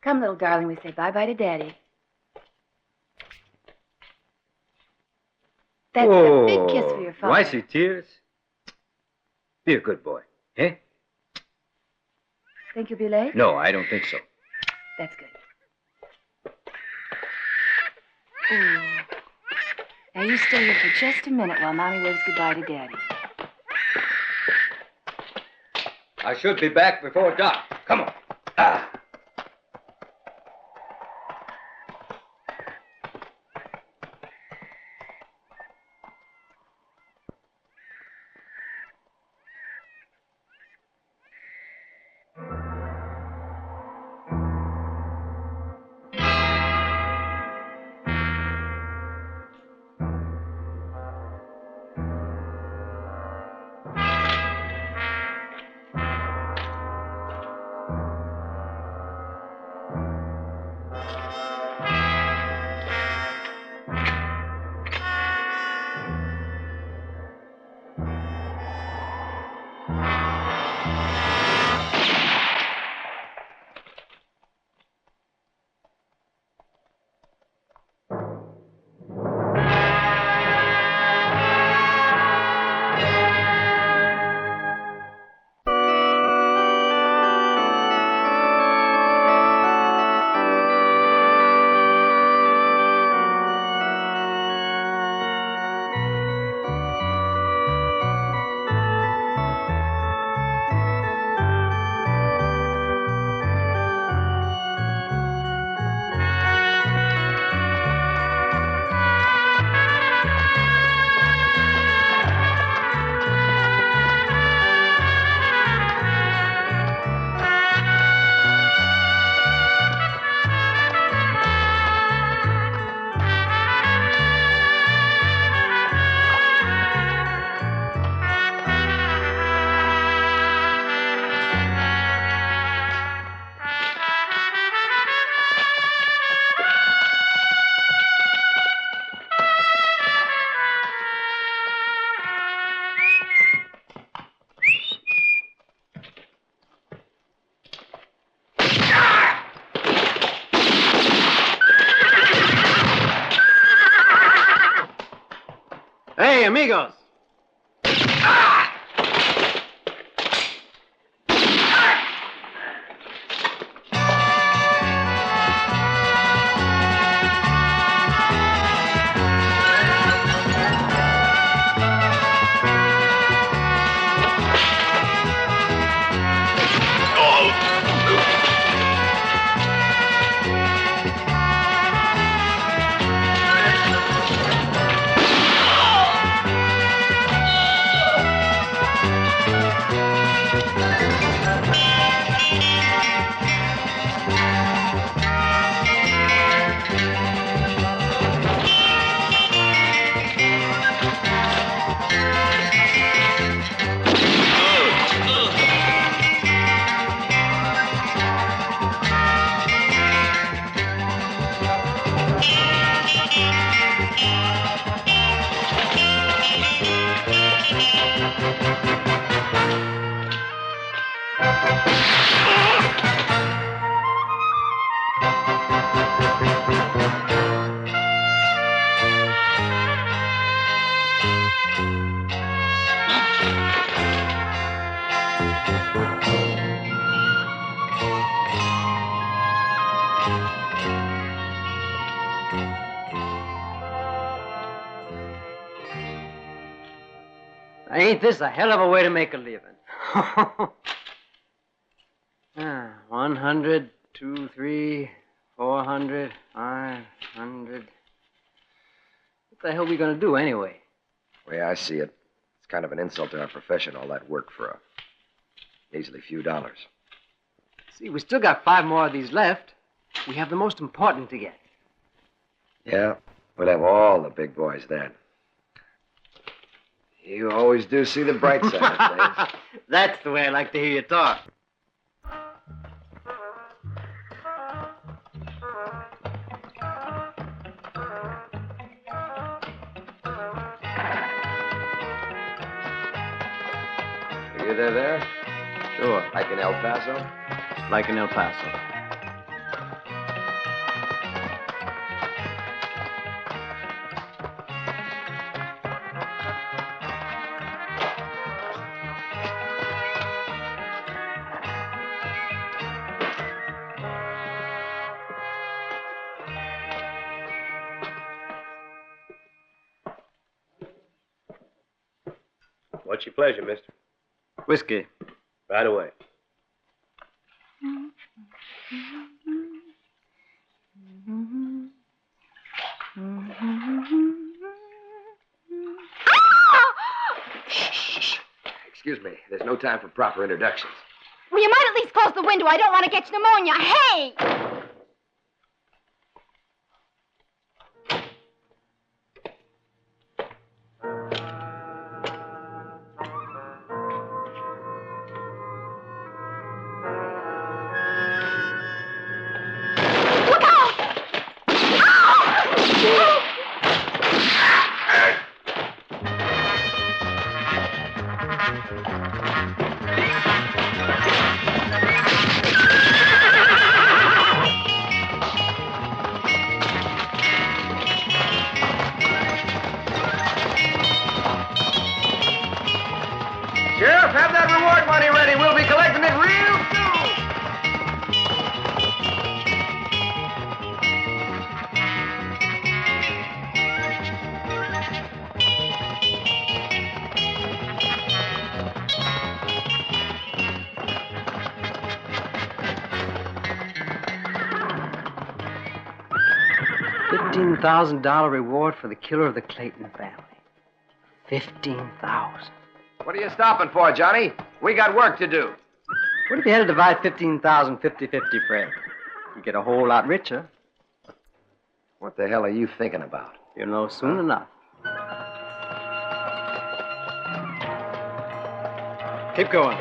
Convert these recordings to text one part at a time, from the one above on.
Come, little darling, we say bye-bye to Daddy. That's a big kiss for your father. Do I see tears? Be a good boy, eh? Think you'll be late? No, I don't think so. That's good. Ooh. Now, you stay here for just a minute while Mommy waves goodbye to Daddy. I should be back before dark. Come on. Ah. Hey, amigos! Ain't this a hell of a way to make a living? 100, 2, 3, 400, 500. What the hell are we gonna do anyway? The way I see it, it's kind of an insult to our profession, all that work for a measly few dollars. See, we still got 5 more of these left. We have the most important to get. Yeah, we'll have all the big boys then. You always do see the bright side of things. That's the way I like to hear you talk. Are you there? Sure. Like in El Paso? Like in El Paso. What's your pleasure, mister? Whiskey. Right away. Shh. Excuse me. There's no time for proper introductions. Well, you might at least close the window. I don't want to get pneumonia. Hey! Look out! Ow! $15,000 reward for the killer of the Clayton family. 15,000. What are you stopping for, Johnny? We got work to do. What if you had to divide 15,000 50-50, Fred? You get a whole lot richer. What the hell are you thinking about? You'll know soon enough. Keep going.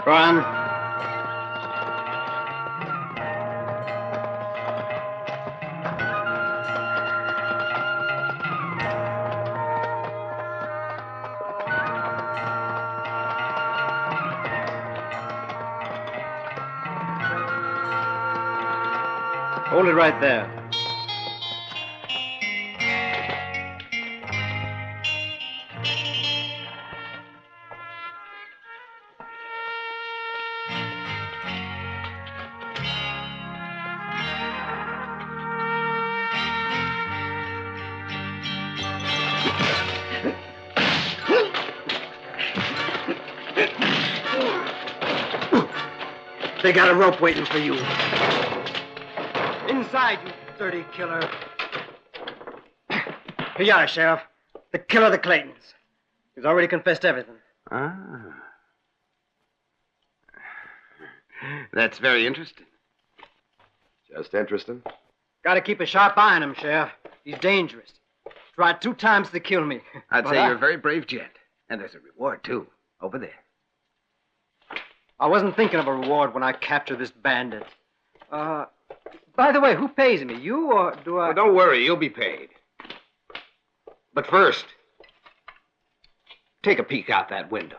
Run. Hold it right there. They got a rope waiting for you. Inside, you dirty killer. Here you are, Sheriff. The killer of the Claytons. He's already confessed everything. Ah. That's very interesting. Just interesting. Gotta keep a sharp eye on him, Sheriff. He's dangerous. Tried 2 times to kill me. I'd But say you're a very brave gent. And there's a reward, too, over there. I wasn't thinking of a reward when I captured this bandit. By the way, who pays me? You or do I... Well, don't worry, you'll be paid. But first, take a peek out that window.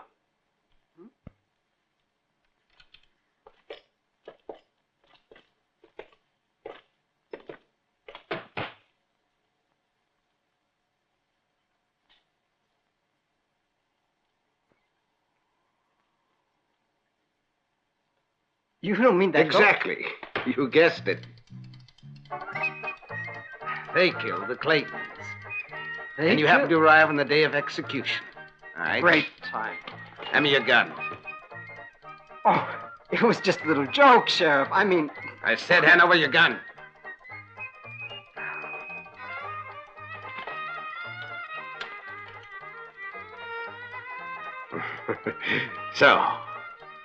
You don't mean that... Exactly. You guessed it. They killed the Claytons. And you happen to arrive on the day of execution. All right? Great time. Hand me your gun. Oh, it was just a little joke, Sheriff. I mean... I said hand over your gun. So,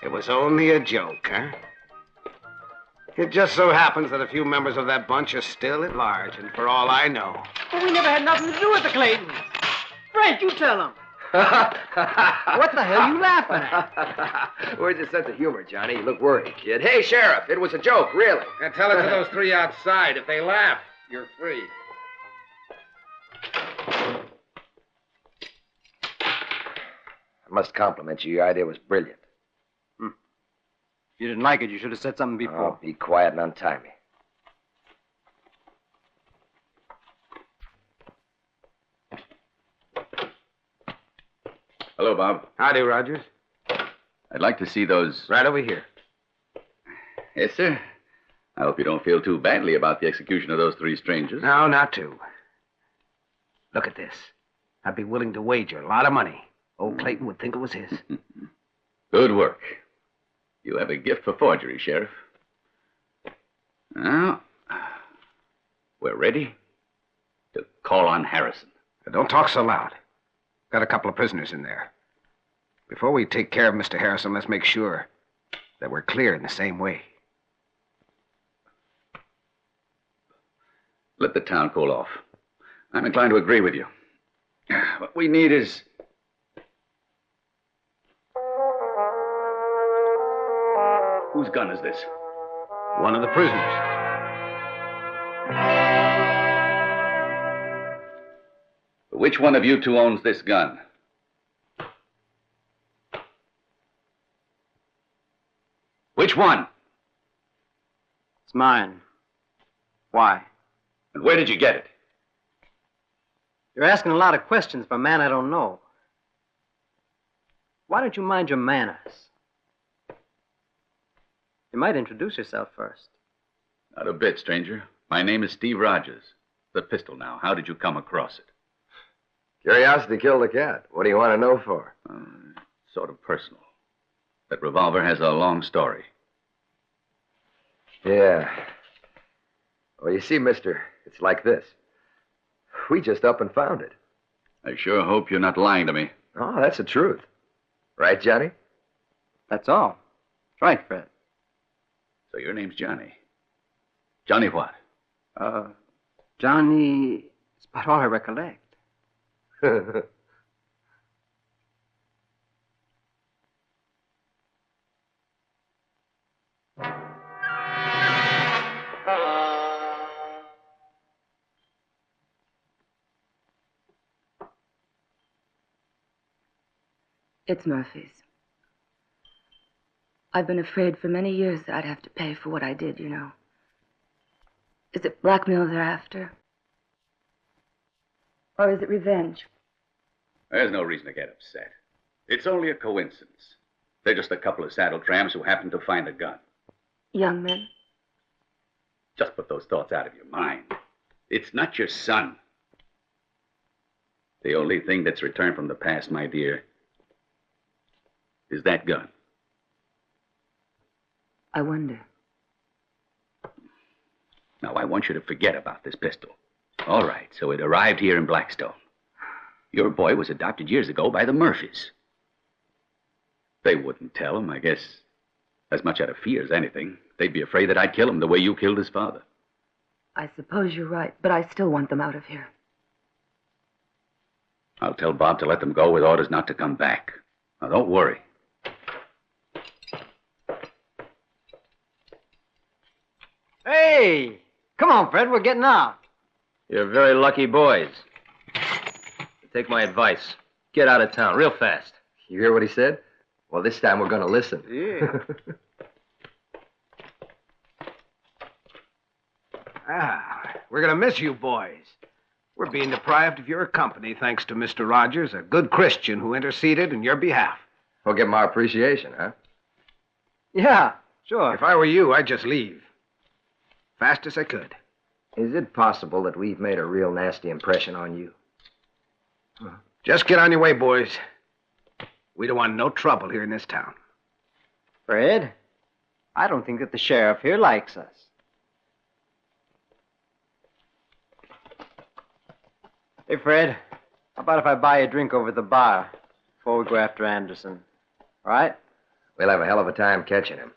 it was only a joke, huh? It just so happens that a few members of that bunch are still at large, and for all I know... But we never had nothing to do with the Claytons. Fred, you tell them. What the hell are you laughing at? Where's your sense of humor, Johnny? You look worried, kid. Hey, Sheriff, it was a joke, really. Now tell it to those 3 outside. If they laugh, you're free. I must compliment you. Your idea was brilliant. If you didn't like it, you should have said something before. Oh, be quiet and untie me. Hello, Bob. Howdy, Rogers. I'd like to see those... Right over here. Yes, sir. I hope you don't feel too badly about the execution of those 3 strangers. No, not too. Look at this. I'd be willing to wager a lot of money. Old Clayton would think it was his. Good work. You have a gift for forgery, Sheriff. Now, we're ready to call on Harrison. Don't talk so loud. Got a couple of prisoners in there. Before we take care of Mr. Harrison, let's make sure that we're clear in the same way. Let the town cool off. I'm inclined to agree with you. What we need is... Whose gun is this? One of the prisoners. Which one of you 2 owns this gun? Which one? It's mine. Why? And where did you get it? You're asking a lot of questions for a man I don't know. Why don't you mind your manners? You might introduce yourself first. Not a bit, stranger. My name is Steve Rogers. The pistol now. How did you come across it? Curiosity killed the cat. What do you want to know for? Sort of personal. That revolver has a long story. Yeah. Well, you see, mister, it's like this. We just up and found it. I sure hope you're not lying to me. Oh, that's the truth. Right, Johnny? That's all. That's right, Fred. So your name's Johnny. Johnny what? Johnny... It's about all I recollect. It's Murphy's. I've been afraid for many years that I'd have to pay for what I did, you know. Is it blackmail they're after? Or is it revenge? There's no reason to get upset. It's only a coincidence. They're just a couple of saddle tramps who happened to find a gun. Young men? Just put those thoughts out of your mind. It's not your son. The only thing that's returned from the past, my dear, is that gun. I wonder. Now, I want you to forget about this pistol. All right, so it arrived here in Blackstone. Your boy was adopted years ago by the Murphys. They wouldn't tell him, I guess, as much out of fear as anything. They'd be afraid that I'd kill him the way you killed his father. I suppose you're right, but I still want them out of here. I'll tell Bob to let them go with orders not to come back. Now, don't worry. Hey! Come on, Fred, we're getting out. You're very lucky boys. Take my advice. Get out of town real fast. You hear what he said? Well, this time we're going to listen. Yeah. We're going to miss you boys. We're being deprived of your company thanks to Mr. Rogers, a good Christian who interceded in your behalf. We'll give him our appreciation, huh? Yeah, sure. If I were you, I'd just leave. Fast as I could. Is it possible that we've made a real nasty impression on you? Just get on your way, boys. We don't want no trouble here in this town. Fred, I don't think that the sheriff here likes us. Hey, Fred, how about if I buy you a drink over at the bar before we go after Anderson? All right? We'll have a hell of a time catching him.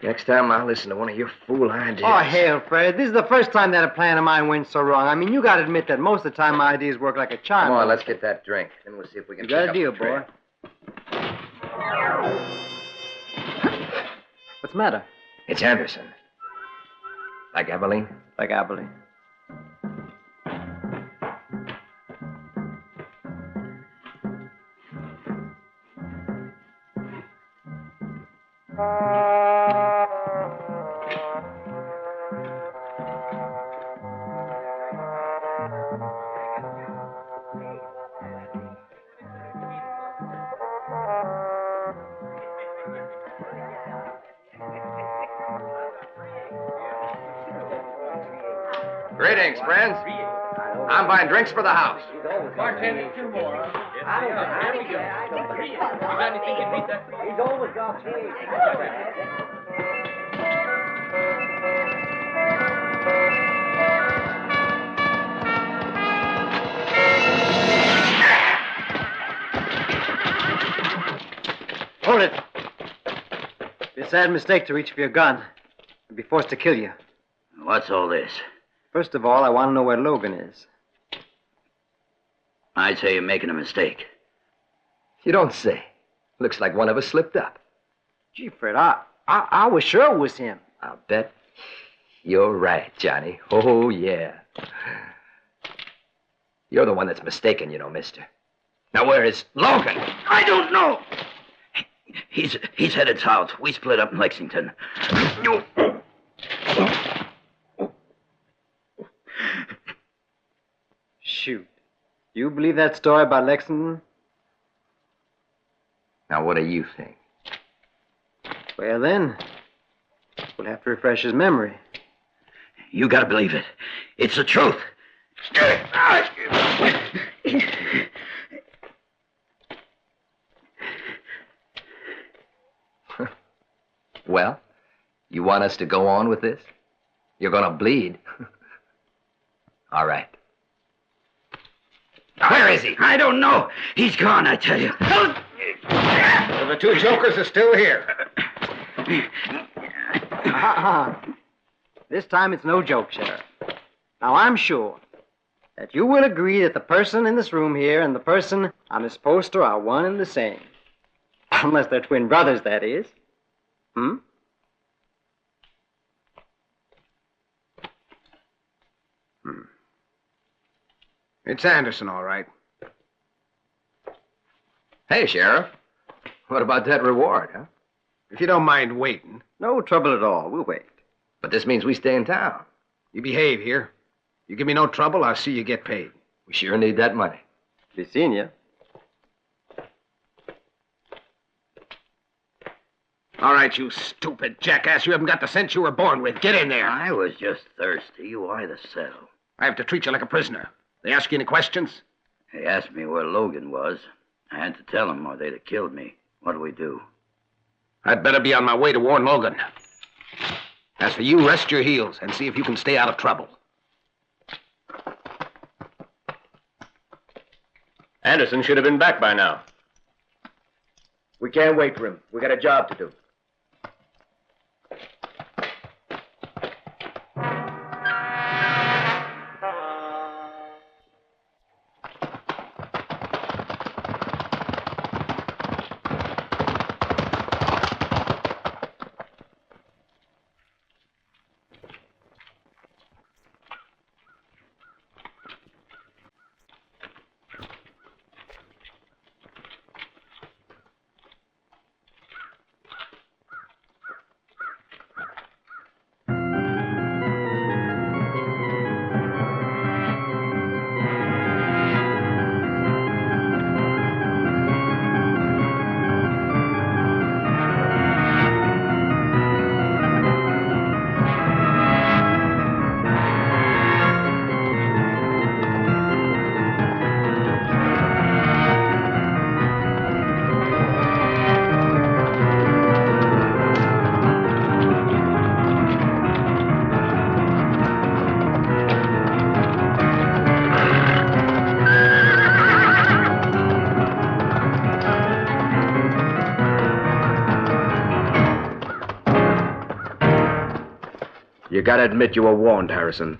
Next time I'll listen to one of your fool ideas. Oh, hell, Fred. This is the first time that a plan of mine went so wrong. I mean, you got to admit that most of the time my ideas work like a charm. Come on, let's get that drink. Then we'll see if we can You got pick a up deal, the trail. boy. What's the matter? It's Anderson. Like Abilene? Like Abilene. Greetings, friends. I'm buying drinks for the house. Bartender, 2 more. There we go. You got anything to beat that? He's always got Hold it. It'd be a sad mistake to reach for your gun. I'd be forced to kill you. What's all this? First of all, I want to know where Logan is. I'd say you're making a mistake. You don't say. Looks like one of us slipped up. Gee, Fred, I was sure it was him. I'll bet you're right, Johnny. Oh, yeah. You're the one that's mistaken, you know, mister. Now, where is Logan? I don't know. He's headed south. We split up in Lexington. Shoot. You believe that story about Lexington? Now, what do you think? Well, then, we'll have to refresh his memory. You gotta believe it. It's the truth. Well, you want us to go on with this? You're gonna bleed. All right. Where is he? I don't know. He's gone, I tell you. So the 2 jokers are still here. This time it's no joke, Sheriff. Now, I'm sure that you will agree that the person in this room here and the person on this poster are one and the same. Unless they're twin brothers, that is. Hmm? It's Anderson, all right. Hey, Sheriff. What about that reward, huh? If you don't mind waiting, No trouble at all. We'll wait. But this means we stay in town. you behave here. You give me no trouble, I'll see you get paid. We sure need that money. Be seeing you. All right, you stupid jackass. You haven't got the sense you were born with. Get in there. I was just thirsty. Why the settle? I have to treat you like a prisoner. They ask you any questions? He asked me where Logan was. I had to tell him or they'd have killed me. What do we do? I'd better be on my way to warn Logan. As for you, rest your heels and see if you can stay out of trouble. Anderson should have been back by now. We can't wait for him. We got a job to do. You gotta admit you were warned, Harrison.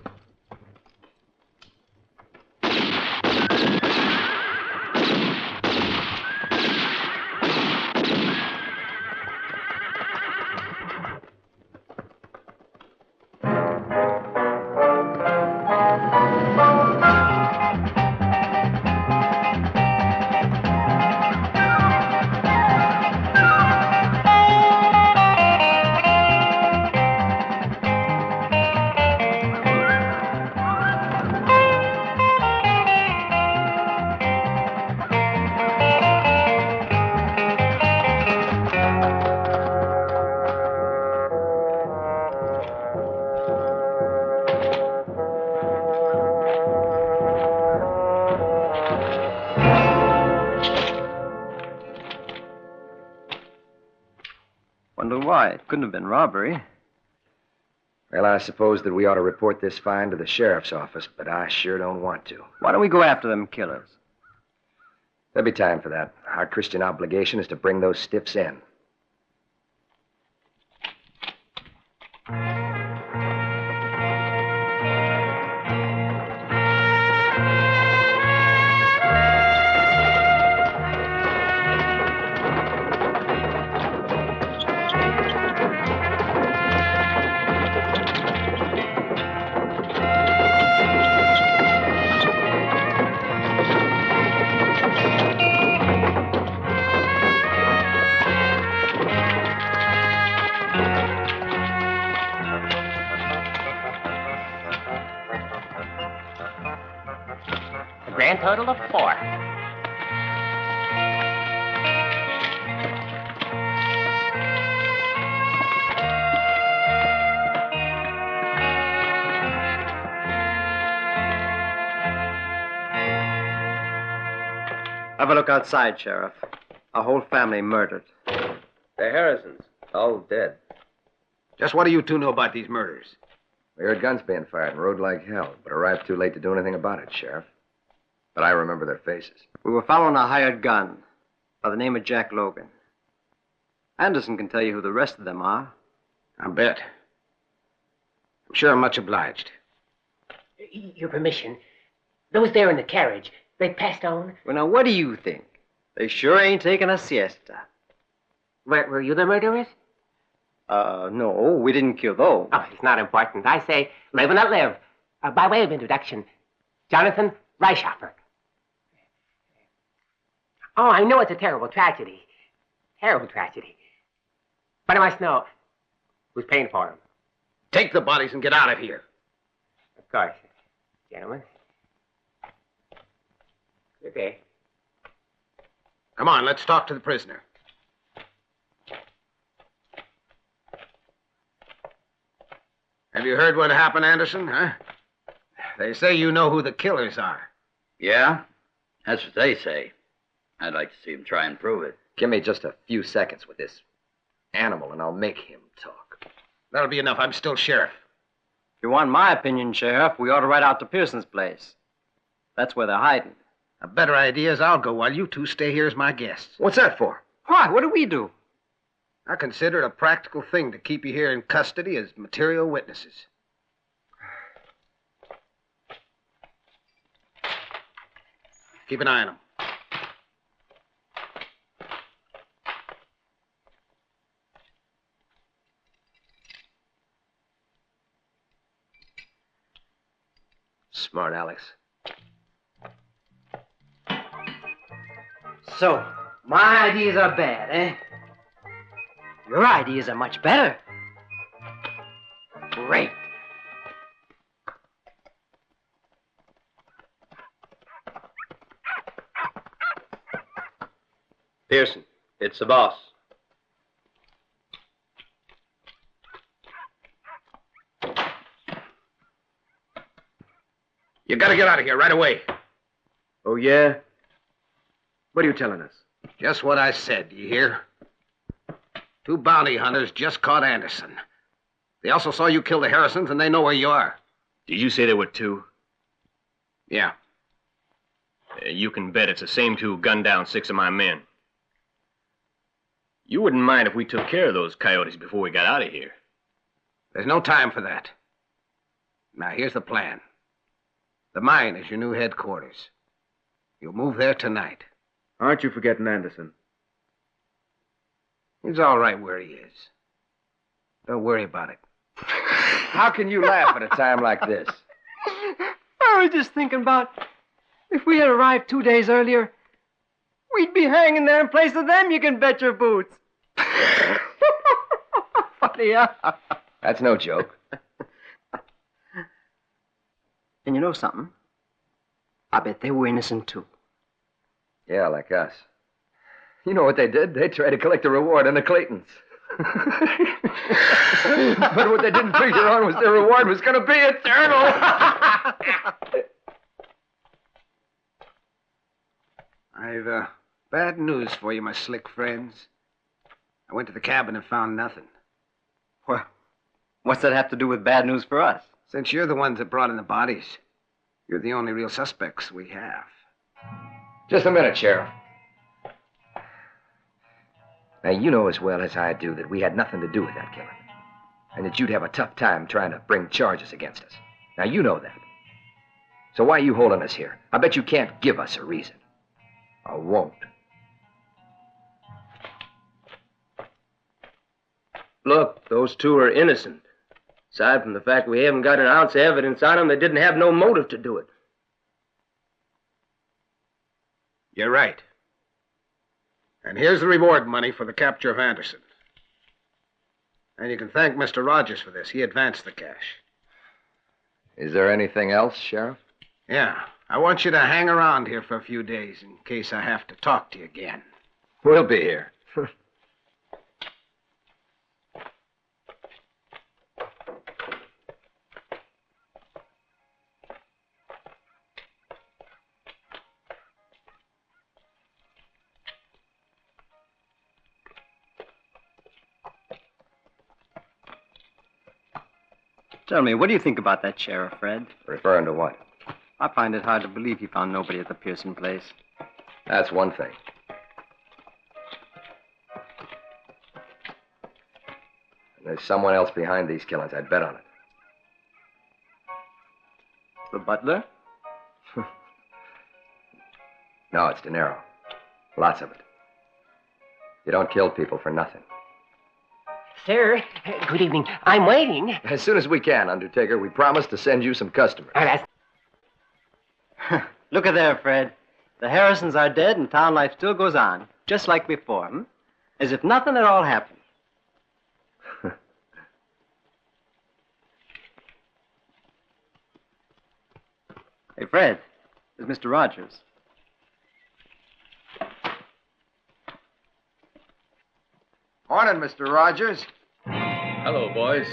Why, it couldn't have been robbery. Well, I suppose that we ought to report this find to the sheriff's office, but I sure don't want to. Why don't we go after them killers? There'll be time for that. Our Christian obligation is to bring those stiffs in. A grand total of 4. Have a look outside, Sheriff. A whole family murdered. The Harrisons, all dead. Just what do you two know about these murders? We heard guns being fired and rode like hell, but arrived too late to do anything about it, Sheriff. But I remember their faces. We were following a hired gun by the name of Jack Logan. Anderson can tell you who the rest of them are. I bet. I'm sure I'm much obliged. Your permission. Those there in the carriage, they passed on? Well, now, what do you think? They sure ain't taking a siesta. Were you the murderers? No, we didn't kill those. Oh, it's not important. I say, live and let live. By way of introduction, Jonathan Reichhoffer. Oh, I know it's a terrible tragedy. Terrible tragedy. But I must know who's paying for them. Take the bodies and get out of here. Of course, gentlemen. Good day. Come on, let's talk to the prisoner. Have you heard what happened, Anderson, huh? They say you know who the killers are. Yeah? That's what they say. I'd like to see him try and prove it. Give me just a few seconds with this animal, and I'll make him talk. That'll be enough. I'm still sheriff. If you want my opinion, Sheriff, we ought to ride out to Pearson's place. That's where they're hiding. A better idea is I'll go while you two stay here as my guests. What's that for? Why? What do we do? I consider it a practical thing to keep you here in custody as material witnesses. Keep an eye on them. Smart, Alex. So, my ideas are bad, eh? Your ideas are much better. Great. Pearson, it's the boss. You gotta get out of here right away. Oh, yeah? What are you telling us? Just what I said, do you hear? 2 bounty hunters just caught Anderson. They also saw you kill the Harrisons, and they know where you are. Did you say there were 2? Yeah. You can bet it's the same 2 who gunned down 6 of my men. You wouldn't mind if we took care of those coyotes before we got out of here. There's no time for that. Now, here's the plan. The mine is your new headquarters. You'll move there tonight. Aren't you forgetting Anderson? He's all right where he is. Don't worry about it. How can you laugh at a time like this? I was just thinking about if we had arrived 2 days earlier, we'd be hanging there in place of them, you can bet your boots. Funny, huh? That's no joke. And you know something? I bet they were innocent, too. Yeah, like us. You know what they did? They tried to collect a reward on the Claytons. But what they didn't figure on was their reward was going to be eternal. I've bad news for you, my slick friends. I went to the cabin and found nothing. Well, what's that have to do with bad news for us? Since you're the ones that brought in the bodies, you're the only real suspects we have. Just a minute, Sheriff. Now, you know as well as I do that we had nothing to do with that killing. And that you'd have a tough time trying to bring charges against us. Now, you know that. So why are you holding us here? I bet you can't give us a reason. Or won't. Look, those two are innocent. Aside from the fact we haven't got an ounce of evidence on them, they didn't have no motive to do it. You're right. And here's the reward money for the capture of Anderson. And you can thank Mr. Rogers for this. He advanced the cash. Is there anything else, Sheriff? Yeah. I want you to hang around here for a few days in case I have to talk to you again. We'll be here. Tell me, what do you think about that sheriff, Fred? Referring to what? I find it hard to believe he found nobody at the Pearson place. That's one thing. And there's someone else behind these killings. I'd bet on it. The butler? No, it's dinero. Lots of it. You don't kill people for nothing. Sir, good evening. I'm waiting. As soon as we can, Undertaker. We promise to send you some customers. Look at there, Fred. The Harrisons are dead and town life still goes on, just like before, hmm? As if nothing at all happened. Hey, Fred, there's Mr. Rogers. Morning, Mr. Rogers. Hello, boys.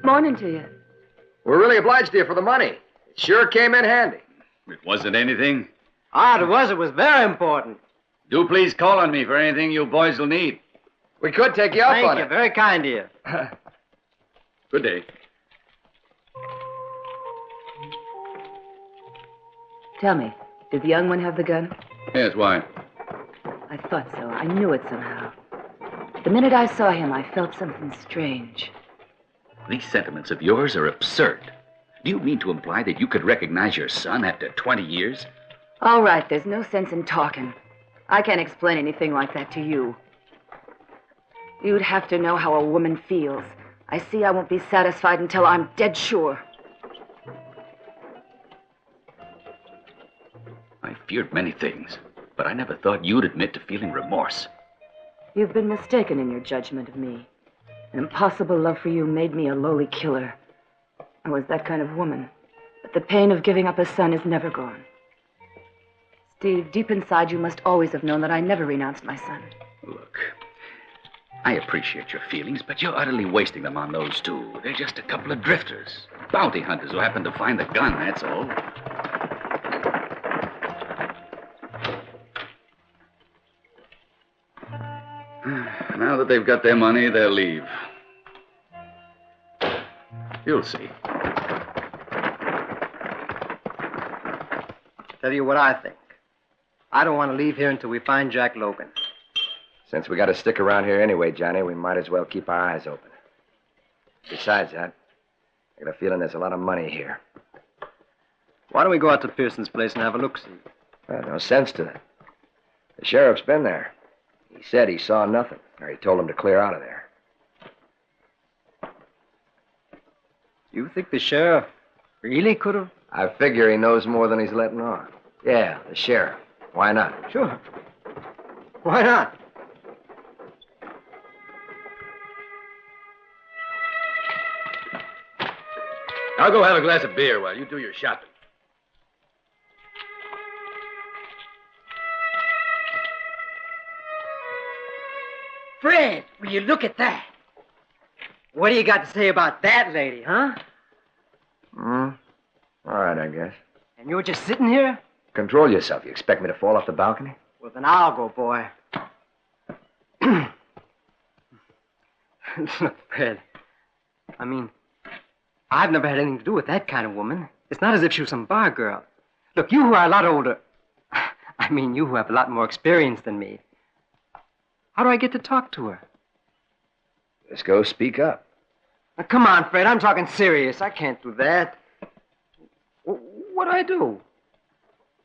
Morning to you. We're really obliged to you for the money. It sure came in handy. It wasn't anything. Ah, it was very important. Do please call on me for anything you boys will need. We could take you up Thank on you, it. very kind of you. Good day. Tell me, did the young one have the gun? Yes, why? I thought so. I knew it somehow. The minute I saw him, I felt something strange. These sentiments of yours are absurd. Do you mean to imply that you could recognize your son after 20 years? All right, there's no sense in talking. I can't explain anything like that to you. You'd have to know how a woman feels. I see I won't be satisfied until I'm dead sure. I feared many things, but I never thought you'd admit to feeling remorse. You've been mistaken in your judgment of me. An impossible love for you made me a lowly killer. I was that kind of woman. But the pain of giving up a son is never gone. Steve, deep inside you must always have known that I never renounced my son. Look, I appreciate your feelings, but you're utterly wasting them on those two. They're just a couple of drifters. Bounty hunters who happened to find the gun, that's all. Now that they've got their money, they'll leave. You'll see. Tell you what I think. I don't want to leave here until we find Jack Logan. Since we got to stick around here anyway, Johnny, we might as well keep our eyes open. Besides that, I got a feeling there's a lot of money here. Why don't we go out to Pearson's place and have a look-see? No sense to it. The sheriff's been there. He said he saw nothing, or he told him to clear out of there. You think the sheriff really could have? I figure he knows more than he's letting on. Yeah, the sheriff. Why not? Sure. Why not? I'll go have a glass of beer while you do your shopping. Fred, will you look at that? What do you got to say about that lady, huh? All right, I guess. And you're just sitting here? Control yourself. You expect me to fall off the balcony? Well, then I'll go, boy. Look, Fred. I mean, I've never had anything to do with that kind of woman. It's not as if she was some bar girl. Look, you who are a lot older... I mean, you who have a lot more experience than me. How do I get to talk to her? Just go speak up. Now, come on, Fred. I'm talking serious. I can't do that. What do I do?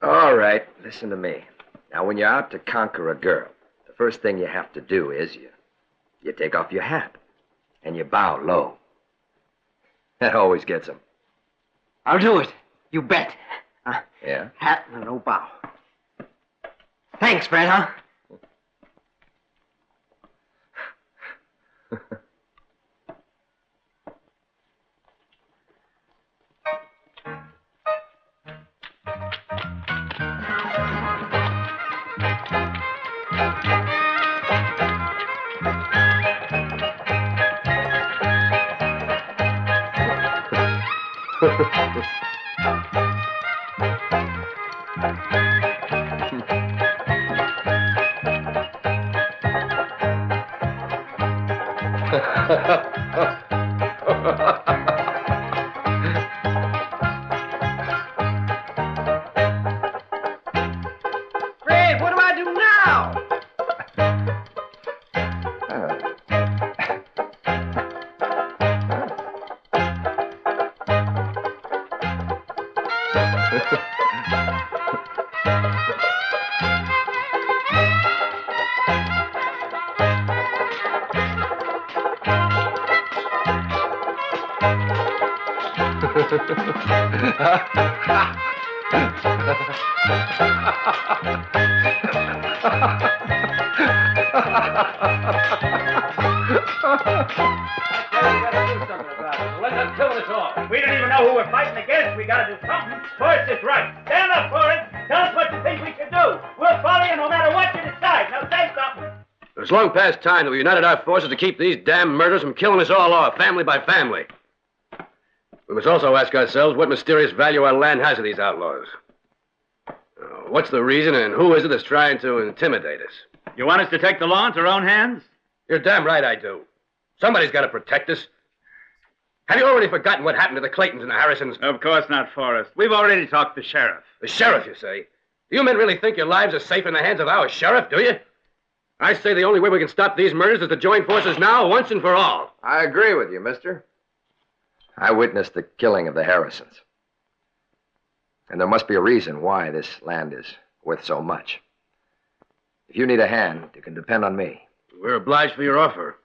All right, listen to me. Now, when you're out to conquer a girl, the first thing you have to do is you take off your hat and you bow low. That always gets them. I'll do it. You bet. Yeah? Hat and a low bow. Thanks, Fred, huh? Fred, what do I do now? Let them kill us all. We don't even know who we're fighting against. We gotta do something. Forsyth's right. Stand up for it. Tell us what you think we should do. We'll follow you no matter what you decide. Now say something. It's long past time that we united our forces to keep these damn murderers from killing us all off, family by family. We must also ask ourselves what mysterious value our land has to these outlaws. What's the reason and who is it that's trying to intimidate us? You want us to take the law into our own hands? You're damn right I do. Somebody's got to protect us. Have you already forgotten what happened to the Claytons and the Harrisons? Of course not, Forrest. We've already talked to the sheriff. The sheriff, you say? Do you men really think your lives are safe in the hands of our sheriff, do you? I say the only way we can stop these murders is to join forces now, once and for all. I agree with you, mister. I witnessed the killing of the Harrisons. And there must be a reason why this land is worth so much. If you need a hand, you can depend on me. We're obliged for your offer.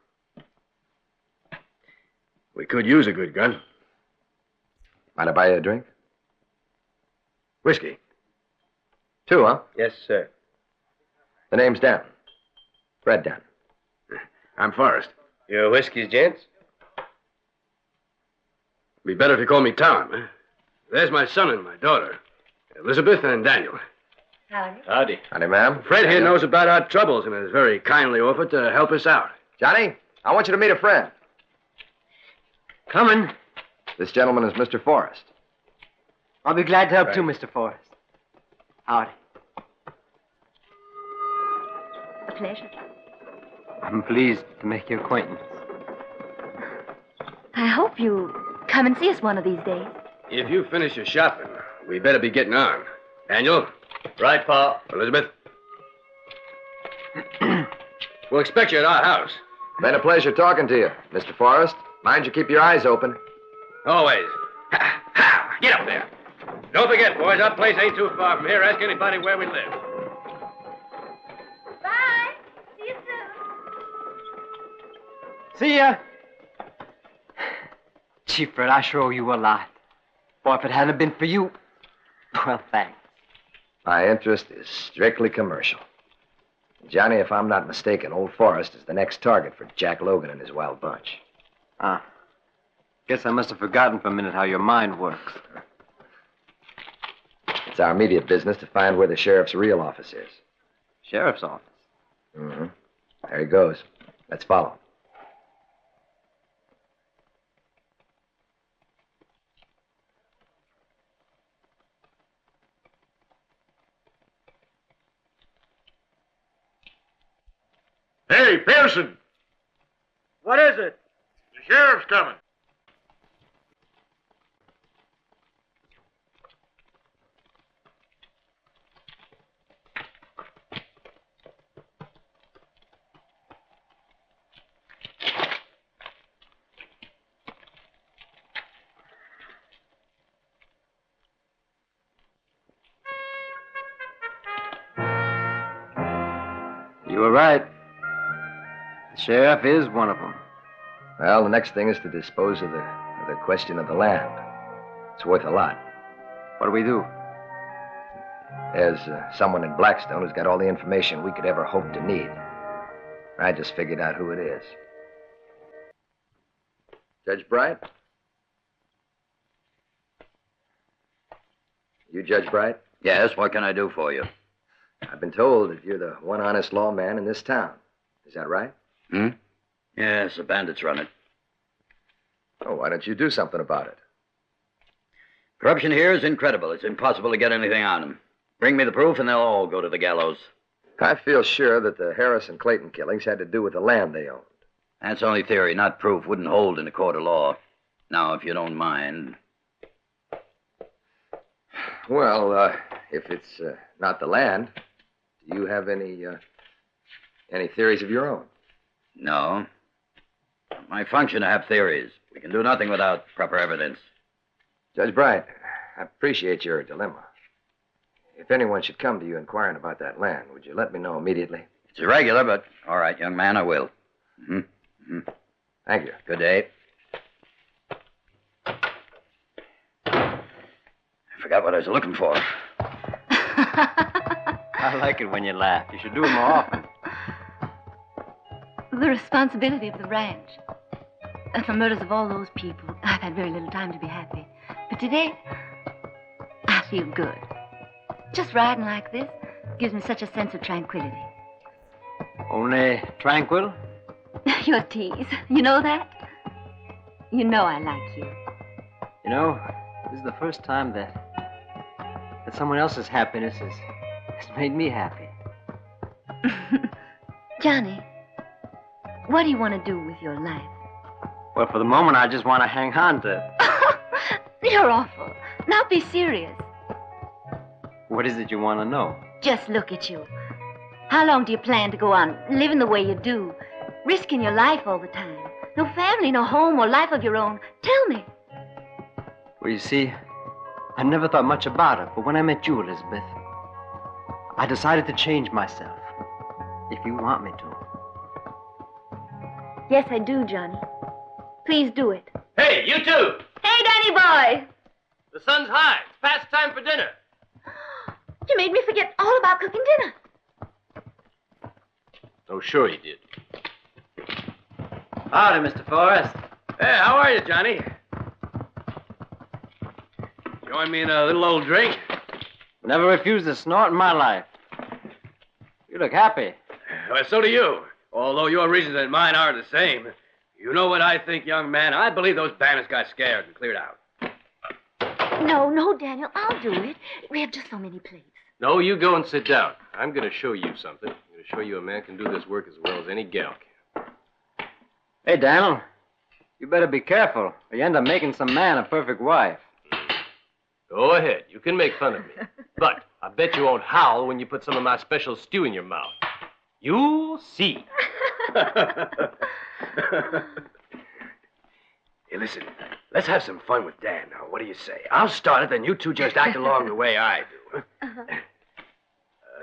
We could use a good gun. Mind I buy you a drink? Whiskey. 2, huh? Yes, sir. The name's Dan. Fred Dan. I'm Forrest. Your whiskeys, gents? Be better if you call me Tom. Eh? There's my son and my daughter, Elizabeth and Daniel. Howdy. Howdy. Howdy, ma'am. Fred here knows about our troubles and has very kindly offered to help us out. Johnny, I want you to meet a friend. Coming. This gentleman is Mr. Forrest. I'll be glad to help too, Mr. Forrest. Howdy. A pleasure. I'm pleased to make your acquaintance. I hope you come and see us one of these days. If you finish your shopping, we better be getting on. Daniel? Right, Pa. Elizabeth? We'll expect you at our house. Been a pleasure talking to you, Mr. Forrest. Mind you keep your eyes open. Always. Ha, ha, get up there. Don't forget, boys, our place ain't too far from here. Ask anybody where we live. Bye. See you soon. See ya. Chief Fred, I sure owe you a lot. Boy, if it hadn't been for you, well, thanks. My interest is strictly commercial. Johnny, if I'm not mistaken, old Forrest is the next target for Jack Logan and his wild bunch. Ah. Guess I must have forgotten for a minute how your mind works. It's our immediate business to find where the sheriff's real office is. Sheriff's office? Mm-hmm. There he goes. Let's follow. Hey, Pearson! What is it? Sheriff's coming. You were right. The sheriff is one of them. Well, the next thing is to dispose of the question of the land. It's worth a lot. What do we do? There's someone in Blackstone who's got all the information we could ever hope to need. I just figured out who it is. Judge Bright? You Judge Bright? Yes, what can I do for you? I've been told that you're the one honest lawman in this town. Is that right? Hmm? Yes, the bandits run it. Oh, why don't you do something about it? Corruption here is incredible. It's impossible to get anything on them. Bring me the proof and they'll all go to the gallows. I feel sure that the Harris and Clayton killings had to do with the land they owned. That's only theory, not proof. Wouldn't hold in a court of law. Now, if you don't mind... Well, if it's not the land, do you have any theories of your own? No. My function to have theories. We can do nothing without proper evidence. Judge Bright, I appreciate your dilemma. If anyone should come to you inquiring about that land, would you let me know immediately? It's irregular, but all right, young man, I will. Mm-hmm. Thank you. Good day. I forgot what I was looking for. I like it when you laugh. You should do it more often. The responsibility of the ranch. And the murders of all those people. I've had very little time to be happy. But today, I feel good. Just riding like this gives me such a sense of tranquility. Only tranquil? You're a tease. You know that? You know I like you. You know, this is the first time that someone else's happiness has made me happy. Johnny, what do you want to do with your life? Well, for the moment, I just want to hang on to it. You're awful. Now be serious. What is it you want to know? Just look at you. How long do you plan to go on living the way you do? Risking your life all the time. No family, no home, or life of your own. Tell me. Well, you see, I never thought much about it, but when I met you, Elizabeth, I decided to change myself. If you want me to. Yes, I do, Johnny. Please do it. Hey, you two! Hey, Danny boy! The sun's high. It's past time for dinner. You made me forget all about cooking dinner. Oh, sure you did. Howdy, Mr. Forsyth. Hey, how are you, Johnny? Join me in a little old drink? Never refused a snort in my life. You look happy. Well, so do you. Although your reasons and mine are the same. You know what I think, young man? I believe those bandits got scared and cleared out. No, Daniel, I'll do it. We have just so many plates. No, you go and sit down. I'm going to show you something. I'm going to show you a man can do this work as well as any gal can. Hey, Daniel, you better be careful, or you end up making some man a perfect wife. Go ahead. You can make fun of me. But I bet you won't howl when you put some of my special stew in your mouth. You'll see. Hey, listen, let's have some fun with Dan now. What do you say? I'll start it, then you two just act along the way I do.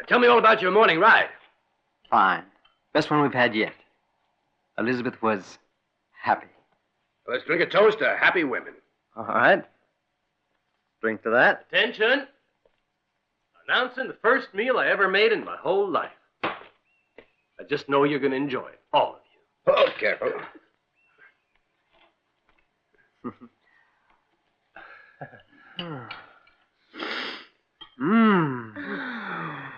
Tell me all about your morning ride. Fine. Best one we've had yet. Elizabeth was happy. Let's drink a toast to happy women. All right. Drink to that. Attention. Announcing the first meal I ever made in my whole life. I just know you're going to enjoy it, all of you. Oh, careful.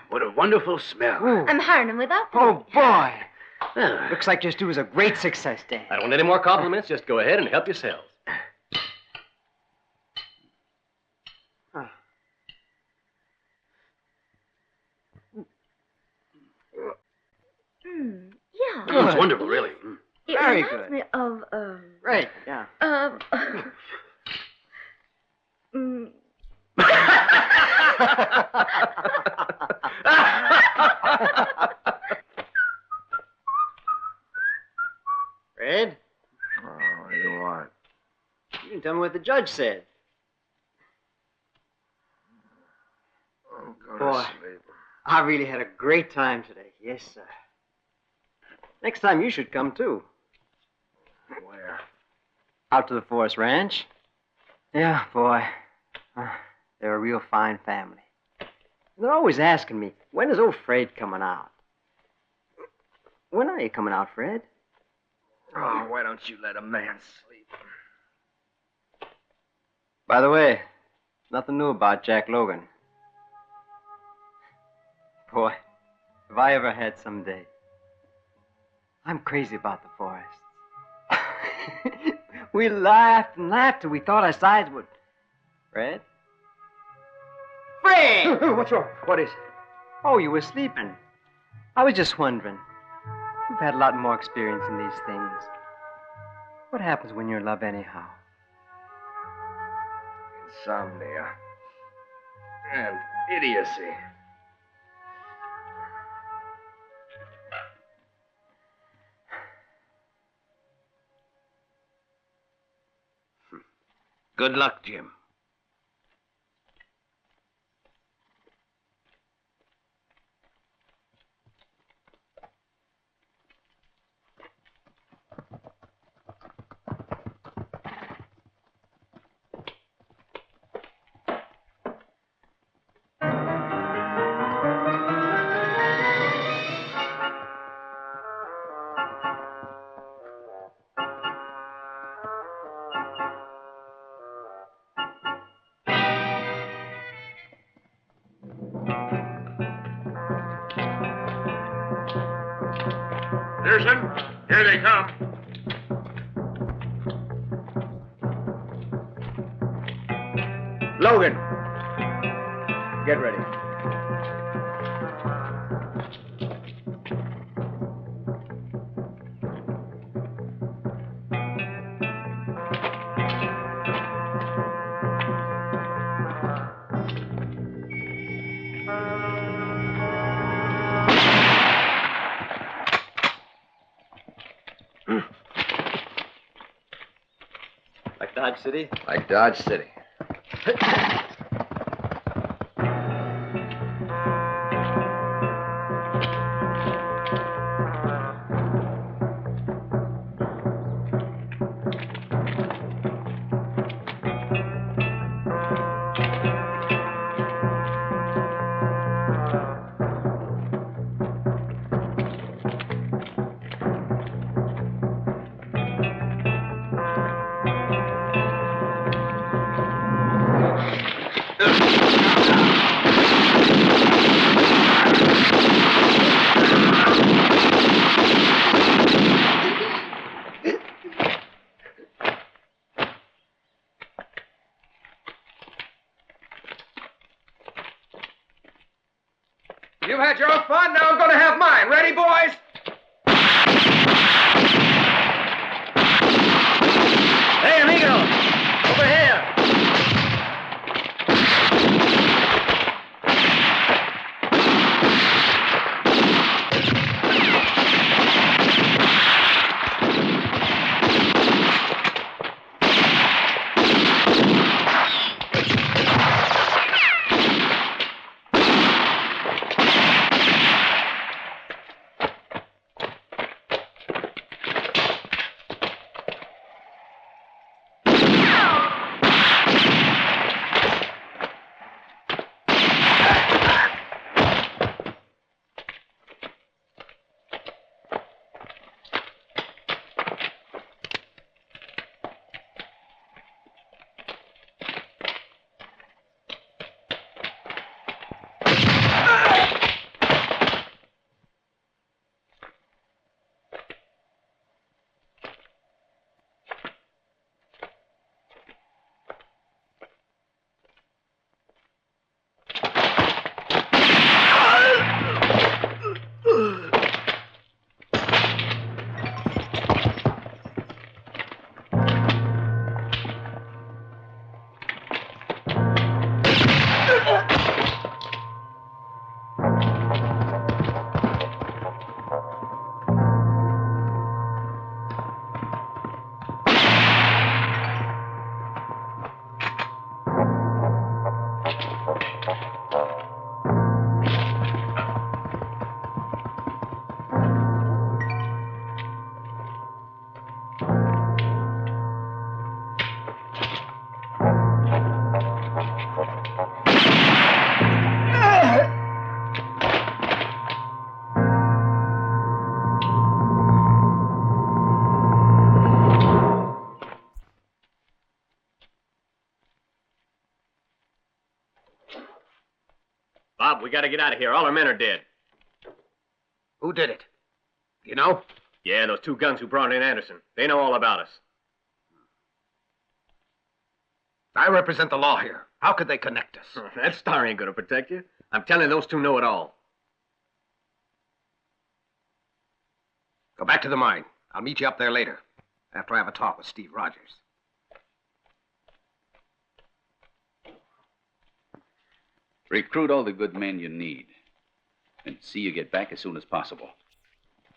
What a wonderful smell. Ooh. I'm hiring him without. Oh, boy. Looks like your stew was a great success, Dan. I don't want any more compliments. Just go ahead and help yourselves. Yeah. Oh, it's wonderful, really. It Very reminds good. me of, Great. Fred? Oh, what do you want? You didn't tell me what the judge said. Oh, go Boy, to sleep. I really had a great time today. Yes, sir. Next time you should come, too. Where? Out to the Forest Ranch. Yeah, boy. They're a real fine family. They're always asking me, when is old Fred coming out? When are you coming out, Fred? Oh, why don't you let a man sleep? By the way, nothing new about Jack Logan. Boy, if I ever had someday. I'm crazy about the forests. We laughed and laughed till we thought our sides would... Fred? Fred! What's wrong? What is it? Oh, you were sleeping. I was just wondering. You've had a lot more experience in these things. What happens when you're in love anyhow? Insomnia. And idiocy. Good luck, Jim. Pearson, here they come. Logan! Get ready. Like Dodge City? Like Dodge City. You've had your fun, now I'm going to have mine. Ready, boys? Hey, amigo! Over here! Bob, we gotta get out of here. All our men are dead. Who did it? Do you know? Yeah, those 2 guns who brought in Anderson. They know all about us. I represent the law here. How could they connect us? That star ain't gonna protect you. I'm telling you, those 2 know it all. Go back to the mine. I'll meet you up there later, after I have a talk with Steve Rogers. Recruit all the good men you need, and see you get back as soon as possible.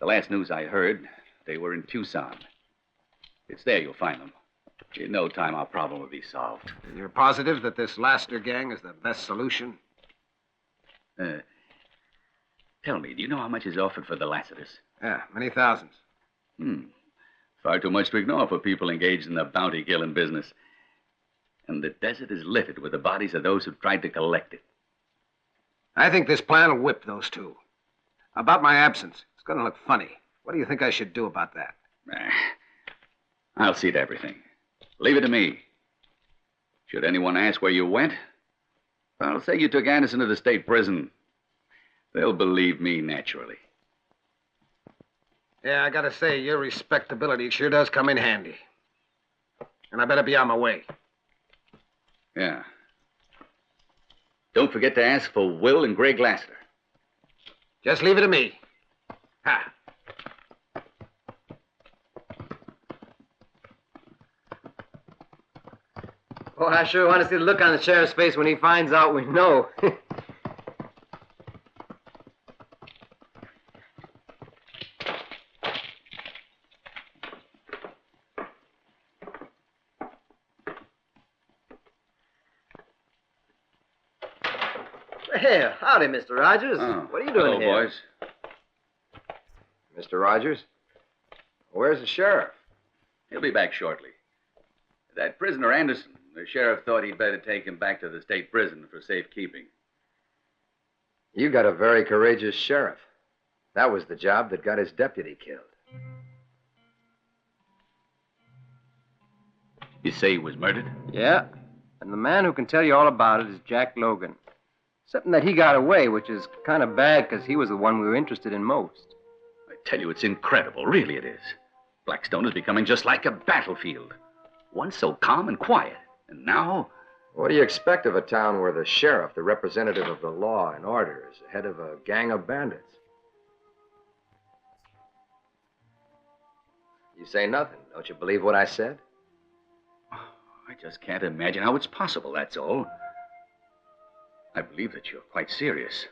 The last news I heard, they were in Tucson. It's there you'll find them. In no time, our problem will be solved. And you're positive that this Laster gang is the best solution? Tell me, do you know how much is offered for the Lassiters? Yeah, many thousands. Far too much to ignore for people engaged in the bounty-killing business. And the desert is littered with the bodies of those who tried to collect it. I think this plan will whip those 2. About my absence, it's going to look funny. What do you think I should do about that? I'll see to everything. Leave it to me. Should anyone ask where you went, I'll say you took Anderson to the state prison. They'll believe me naturally. Yeah, I gotta say, your respectability sure does come in handy. And I better be on my way. Yeah. Don't forget to ask for Will and Greg Lassiter. Just leave it to me. Ha! Oh, I sure want to see the look on the sheriff's face when he finds out we know. Hey, howdy, Mr. Rogers. What are you doing hello, here? boys. Mr. Rogers? Where's the sheriff? He'll be back shortly. That prisoner Anderson, the sheriff thought he'd better take him back to the state prison for safekeeping. You got a very courageous sheriff. That was the job that got his deputy killed. You say he was murdered? Yeah, and the man who can tell you all about it is Jack Logan. Something that he got away, which is kind of bad because he was the one we were interested in most. I tell you, it's incredible. Really it is. Blackstone is becoming just like a battlefield. Once so calm and quiet, and now... What do you expect of a town where the sheriff, the representative of the law and order, is the head of a gang of bandits? You say nothing. Don't you believe what I said? I just can't imagine how it's possible, that's all. I believe that you're quite serious.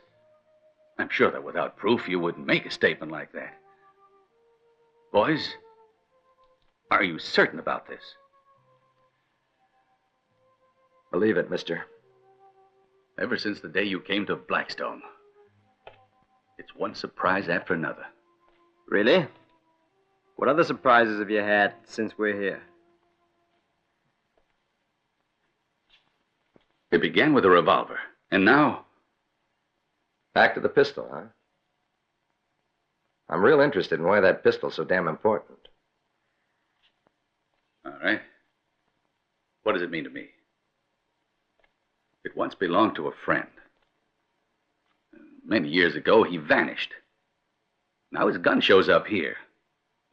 I'm sure that without proof you wouldn't make a statement like that. Boys, are you certain about this? Believe it, mister. Ever since the day you came to Blackstone, it's one surprise after another. Really? What other surprises have you had since we're here? It began with a revolver, and now... Back to the pistol, huh? I'm real interested in why that pistol's so damn important. All right. What does it mean to me? It once belonged to a friend. Many years ago, he vanished. Now his gun shows up here,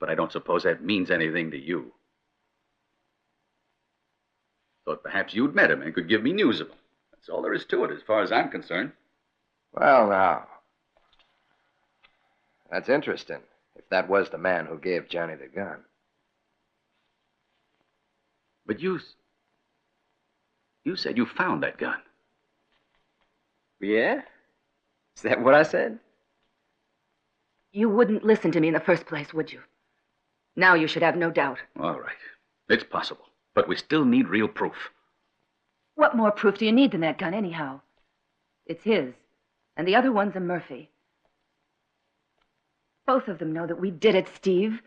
but I don't suppose that means anything to you. Thought perhaps you'd met him and could give me news of him. That's all there is to it, as far as I'm concerned. Well, now. That's interesting, if that was the man who gave Johnny the gun. But you said you found that gun. Yeah? Is that what I said? You wouldn't listen to me in the first place, would you? Now you should have no doubt. All right. It's possible. But we still need real proof. What more proof do you need than that gun, anyhow? It's his. And the other one's a Murphy. Both of them know that we did it, Steve.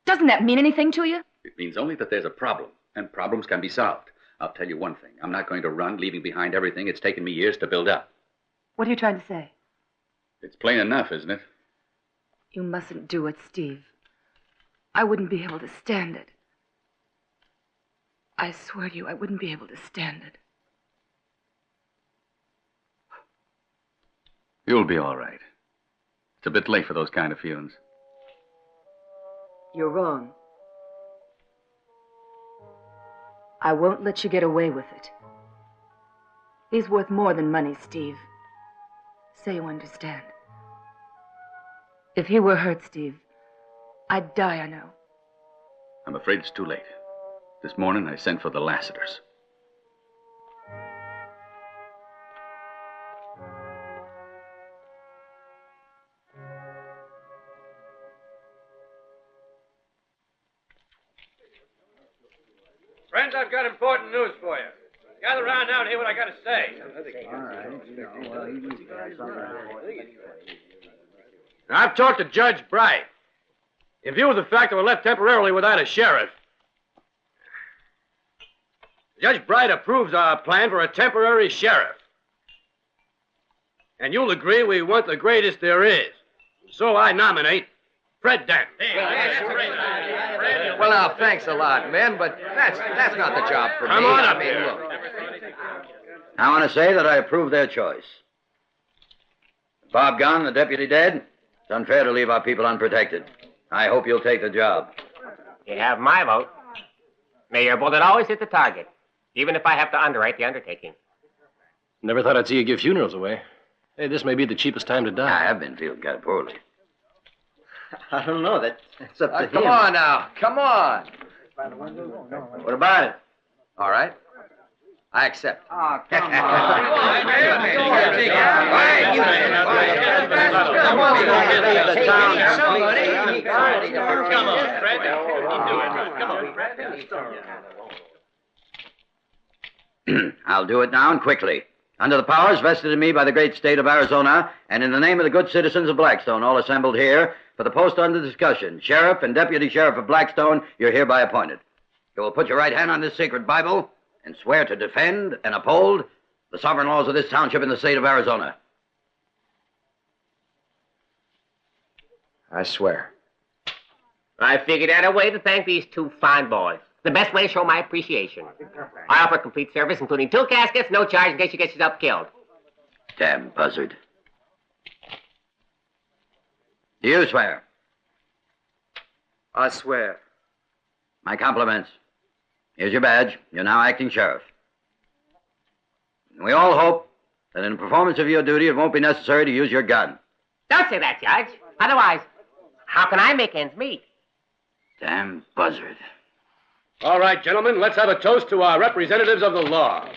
Doesn't that mean anything to you? It means only that there's a problem, and problems can be solved. I'll tell you one thing. I'm not going to run, leaving behind everything it's taken me years to build up. What are you trying to say? It's plain enough, isn't it? You mustn't do it, Steve. I wouldn't be able to stand it. I swear to you, I wouldn't be able to stand it. You'll be all right. It's a bit late for those kind of feelings. You're wrong. I won't let you get away with it. He's worth more than money, Steve. Say you understand. If he were hurt, Steve, I'd die, I know. I'm afraid it's too late. This morning I sent for the Lassiters. Friends, I've got important news for you. Gather around now and hear what I got to say. Now, I've talked to Judge Bright. In view of the fact that we're left temporarily without a sheriff, Judge Bright approves our plan for a temporary sheriff. And you'll agree we want the greatest there is. So I nominate Fred Dent. Well, now, thanks a lot, men, but that's not the job for me. Come on up I mean, here. look. I want to say that I approve their choice. With Bob gone, the deputy dead, it's unfair to leave our people unprotected. I hope you'll take the job. You have my vote. May your bullet always hit the target, even if I have to underwrite the undertaking. Never thought I'd see you give funerals away. Hey, this may be the cheapest time to die. I have been feeling kind of poorly. I don't know. That's up to him. Come on now. Come on. What about it? All right. I accept. Oh, come I'll do it now and quickly. Under the powers vested in me by the great state of Arizona, and in the name of the good citizens of Blackstone, all assembled here, for the post under discussion, Sheriff and Deputy Sheriff of Blackstone, you're hereby appointed. You will put your right hand on this sacred Bible and swear to defend and uphold the sovereign laws of this township in the state of Arizona. I swear. I figured out a way to thank these two fine boys. The best way to show my appreciation. I offer complete service, including 2 caskets, no charge in case you get yourself killed. Damn buzzard. Do you swear? I swear. My compliments. Here's your badge. You're now acting sheriff. We all hope that in the performance of your duty, it won't be necessary to use your gun. Don't say that, Judge. Otherwise, how can I make ends meet? Damn buzzard. All right, gentlemen, let's have a toast to our representatives of the law.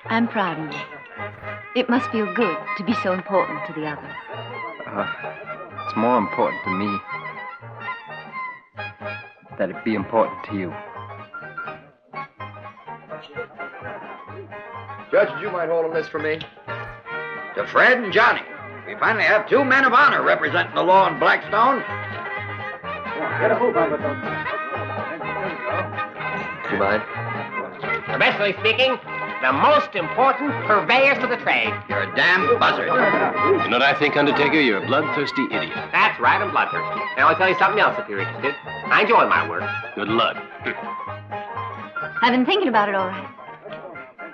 I'm proud of you. It must feel good to be so important to the others. It's more important to me that it be important to you. Judge, would you mind holding this for me? To Fred and Johnny, we finally have 2 men of honor representing the law in Blackstone. Get a move on it, Do you mind? Professionally speaking, the most important purveyors to the trade. You're a damn buzzard. You know what I think, Undertaker? You're a bloodthirsty idiot. That's right, I'm bloodthirsty. Now I'll tell you something else if you're interested. I enjoy my work. Good luck. I've been thinking about it all right.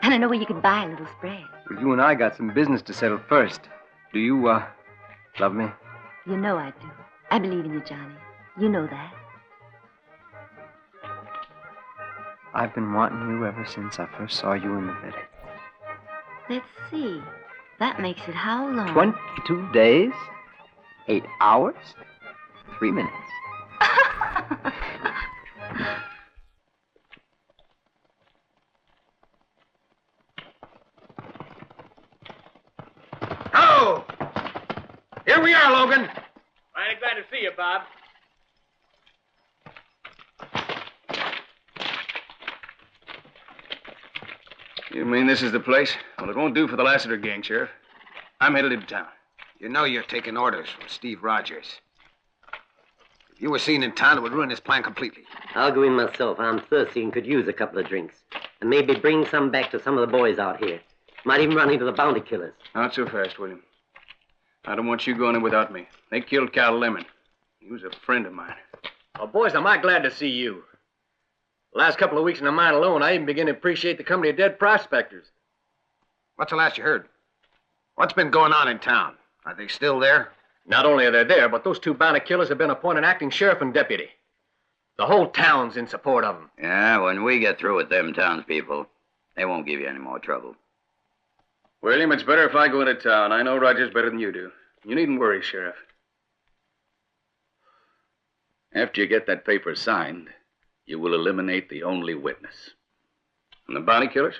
And I know where you could buy a little spread. Well, you and I got some business to settle first. Do you, love me? You know I do. I believe in you, Johnny. You know that. I've been wanting you ever since I first saw you in the village. Let's see. That makes it how long? 22 days, 8 hours, 3 minutes. Oh! Here we are, Logan. Mighty glad to see you, Bob. You mean this is the place? Well, it won't do for the Lassiter gang, Sheriff. I'm headed into town. You know you're taking orders from Steve Rogers. If you were seen in town, it would ruin his plan completely. I'll go in myself. I'm thirsty and could use a couple of drinks. And maybe bring some back to some of the boys out here. Might even run into the bounty killers. Not so fast, William. I don't want you going in without me. They killed Cal Lemon. He was a friend of mine. Well, boys, I'm mighty glad to see you. The last couple of weeks in the mine alone, I even begin to appreciate the company of dead prospectors. What's the last you heard? What's been going on in town? Are they still there? Not only are they there, but those two bounty killers have been appointed acting sheriff and deputy. The whole town's in support of them. Yeah, when we get through with them townspeople, they won't give you any more trouble. William, it's better if I go into town. I know Rogers better than you do. You needn't worry, Sheriff. After you get that paper signed, you will eliminate the only witness. And the bounty killers?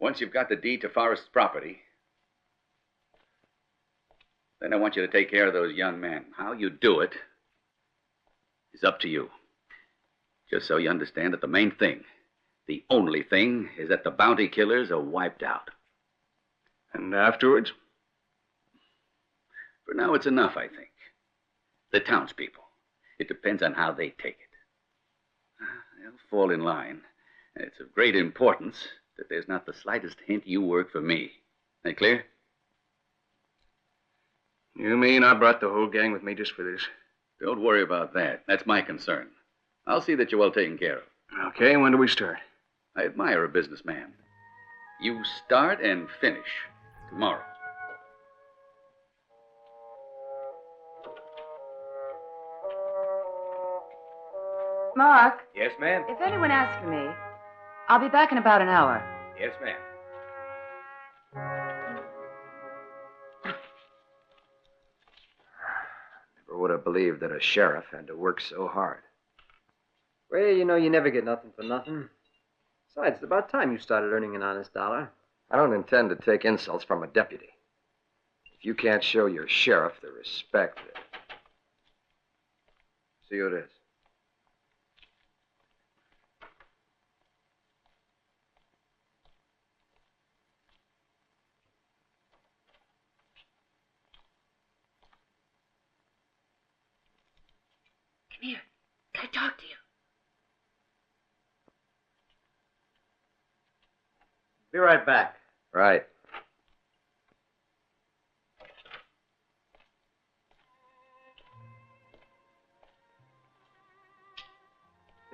Once you've got the deed to Forrest's property, then I want you to take care of those young men. How you do it is up to you. Just so you understand that the main thing, the only thing, is that the bounty killers are wiped out. And afterwards? For now, it's enough, I think. The townspeople. It depends on how they take it. They'll fall in line. And it's of great importance that there's not the slightest hint you work for me. That clear? You mean I brought the whole gang with me just for this? Don't worry about that. That's my concern. I'll see that you're well taken care of. Okay, when do we start? I admire a businessman. You start and finish tomorrow. Mark, Yes, ma'am? if anyone asks for me, I'll be back in about an hour. Yes, ma'am. Never would have believed that a sheriff had to work so hard. Well, you know, you never get nothing for nothing. Besides, it's about time you started earning an honest dollar. I don't intend to take insults from a deputy. If you can't show your sheriff the respect that... See who it is. Come here. Can I talk to you? Be right back. Right.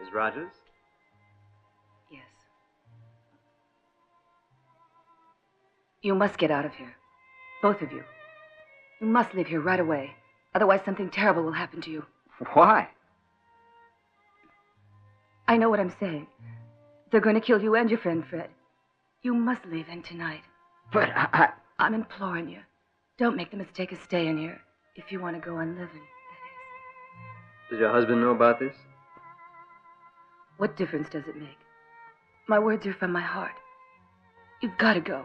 Is Rogers? Yes. You must get out of here. Both of you. You must leave here right away. Otherwise, something terrible will happen to you. Why? I know what I'm saying. They're going to kill you and your friend Fred. You must leave in tonight. But I'm imploring you. Don't make the mistake of staying here if you want to go on living. Does your husband know about this? What difference does it make? My words are from my heart. You've got to go.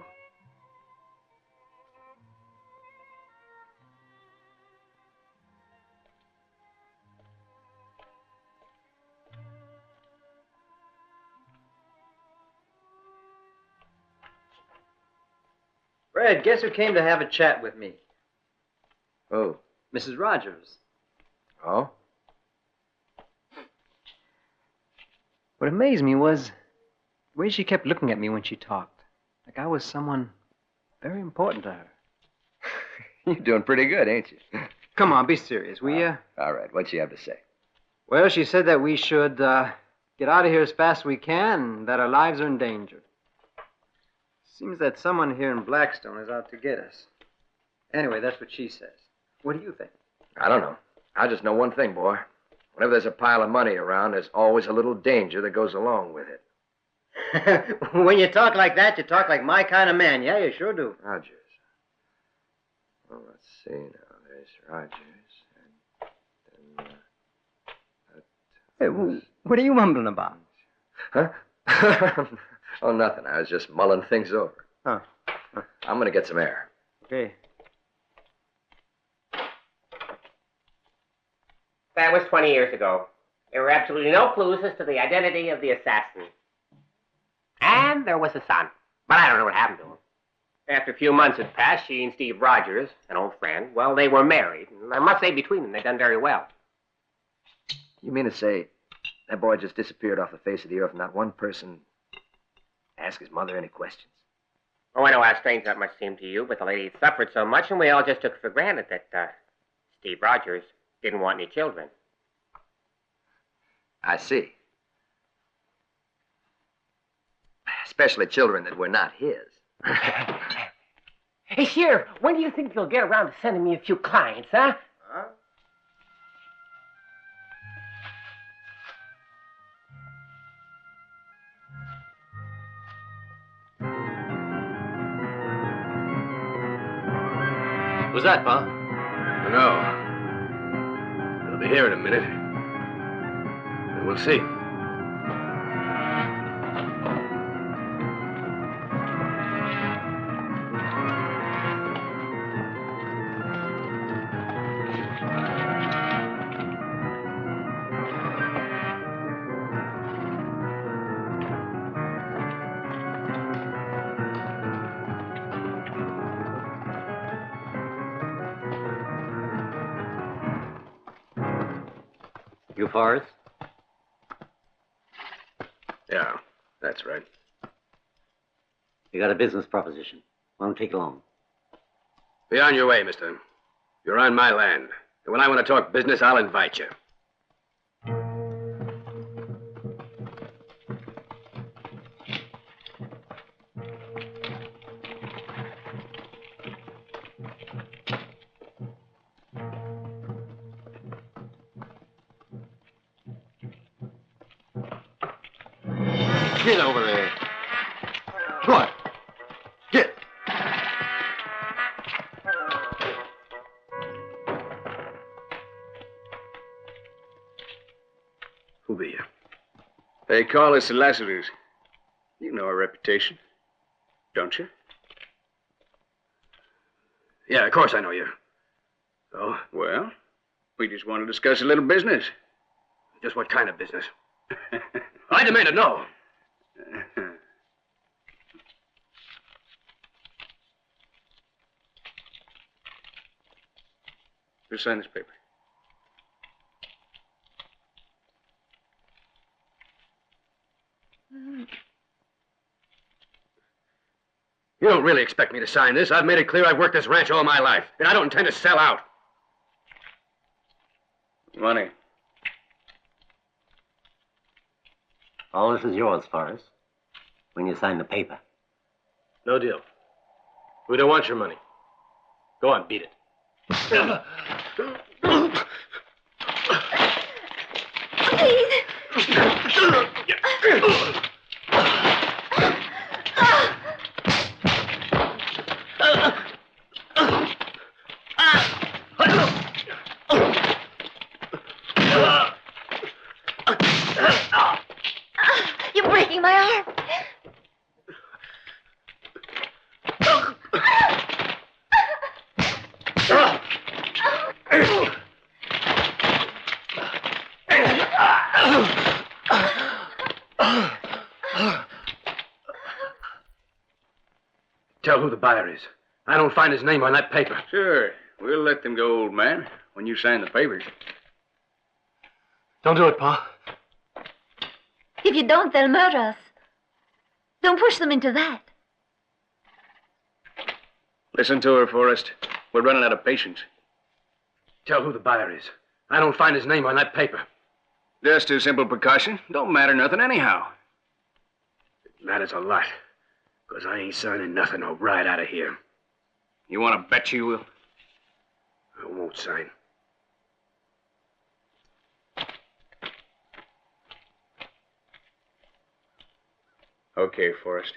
Fred, guess who came to have a chat with me? Who? Mrs. Rogers. Oh? What amazed me was the way she kept looking at me when she talked. Like I was someone very important to her. You're doing pretty good, ain't you? Come on, be serious, will you? All right, what'd she have to say? Well, she said that we should get out of here as fast as we can and that our lives are in danger. Seems that someone here in Blackstone is out to get us. Anyway, that's what she says. What do you think? I don't know. I just know one thing, boy. Whenever there's a pile of money around, there's always a little danger that goes along with it. When you talk like that, you talk like my kind of man. Yeah, you sure do. Rogers. Well, let's see now. There's Rogers. And then, Hey, what are you mumbling about? Huh? Oh, nothing. I was just mulling things over. Huh. I'm going to get some air. Okay. That was 20 years ago. There were absolutely no clues as to the identity of the assassin. And there was a son. But I don't know what happened to him. After a few months had passed, she and Steve Rogers, an old friend, well, they were married. And I must say, between them, they've done very well. You mean to say that boy just disappeared off the face of the earth and not one person asked his mother any questions? Oh, I know how strange that must seem to you, but the lady had suffered so much, and we all just took it for granted that Steve Rogers didn't want any children. I see. Especially children that were not his. Hey, Sheriff, when do you think you'll get around to sending me a few clients, huh? Huh? Who's that, Pa? No. They'll be here in a minute. And we'll see. You Forsyth? Yeah, that's right. You got a business proposition. Won't take long. Be on your way, mister. You're on my land. And when I want to talk business, I'll invite you. Get over there. What? Get. Who be you? They call us the Lassiters. You know our reputation, don't you? Yeah, of course I know you. Oh? Well, we just want to discuss a little business. Just what kind of business? I demand to know. Just sign this paper. You don't really expect me to sign this. I've made it clear I've worked this ranch all my life, and I don't intend to sell out. Money. All this is yours, Forsyth, when you sign the paper. No deal. We don't want your money. Go on, beat it. You're breaking my arm. Tell who the buyer is. I don't find his name on that paper. Sure. We'll let them go, old man, when you sign the papers. Don't do it, Pa. If you don't, they'll murder us. Don't push them into that. Listen to her, Forrest. We're running out of patience. Tell who the buyer is. I don't find his name on that paper. Just a simple precaution. Don't matter nothing anyhow. It matters a lot. Because I ain't signing nothing or ride out of here. You want to bet you will? I won't sign. Okay, Forrest.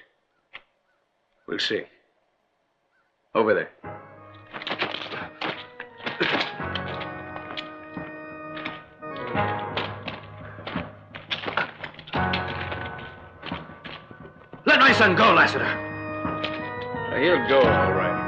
We'll see. Over there. Let my son go, Lassiter. He'll go, all right.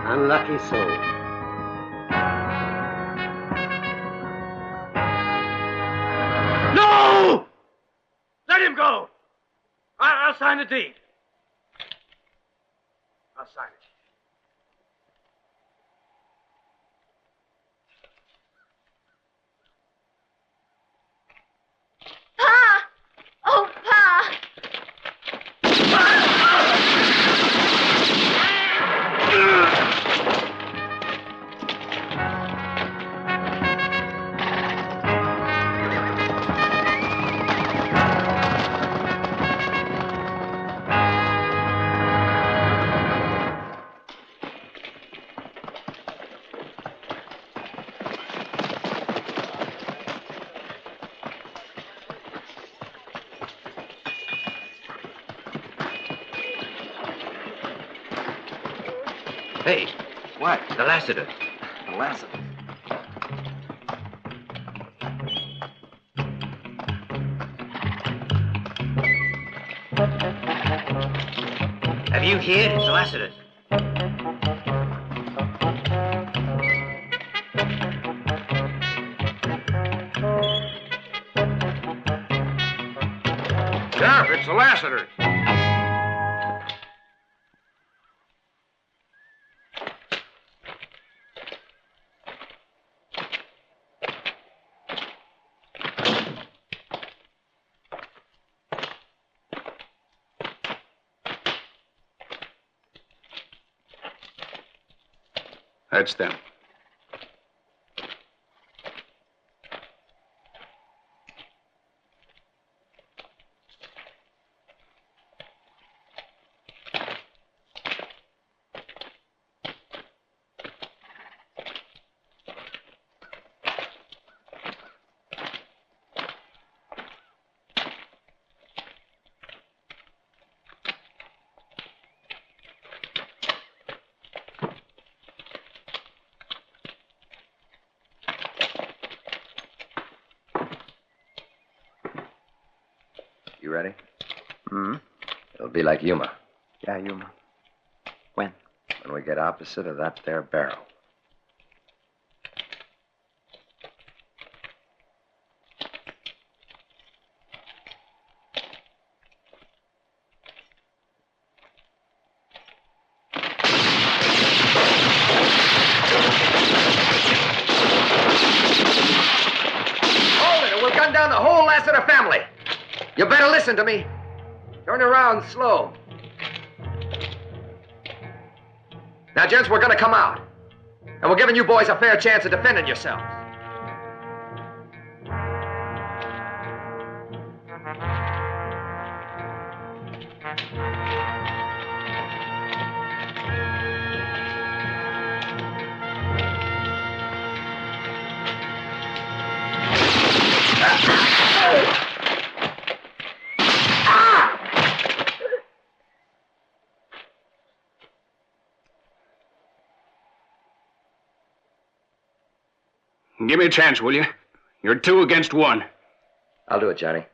Unlucky soul. No! Let him go! I'll sign the deed. I'll sign it. Hey, What? the Lassiter. The Lassiter. Have you heard? It's the Lassiter. Sheriff, it's the Lassiters. That's them. You ready? Hmm? It'll be like Yuma. Yeah, Yuma. When? When we get opposite of that there barrel. Hold it, or we'll gun down the whole Lassiter family. You better listen to me. Turn around slow. Now, gents, we're gonna come out. And we're giving you boys a fair chance of defending yourselves. Give me a chance, will you? You're 2 against 1. I'll do it, Johnny.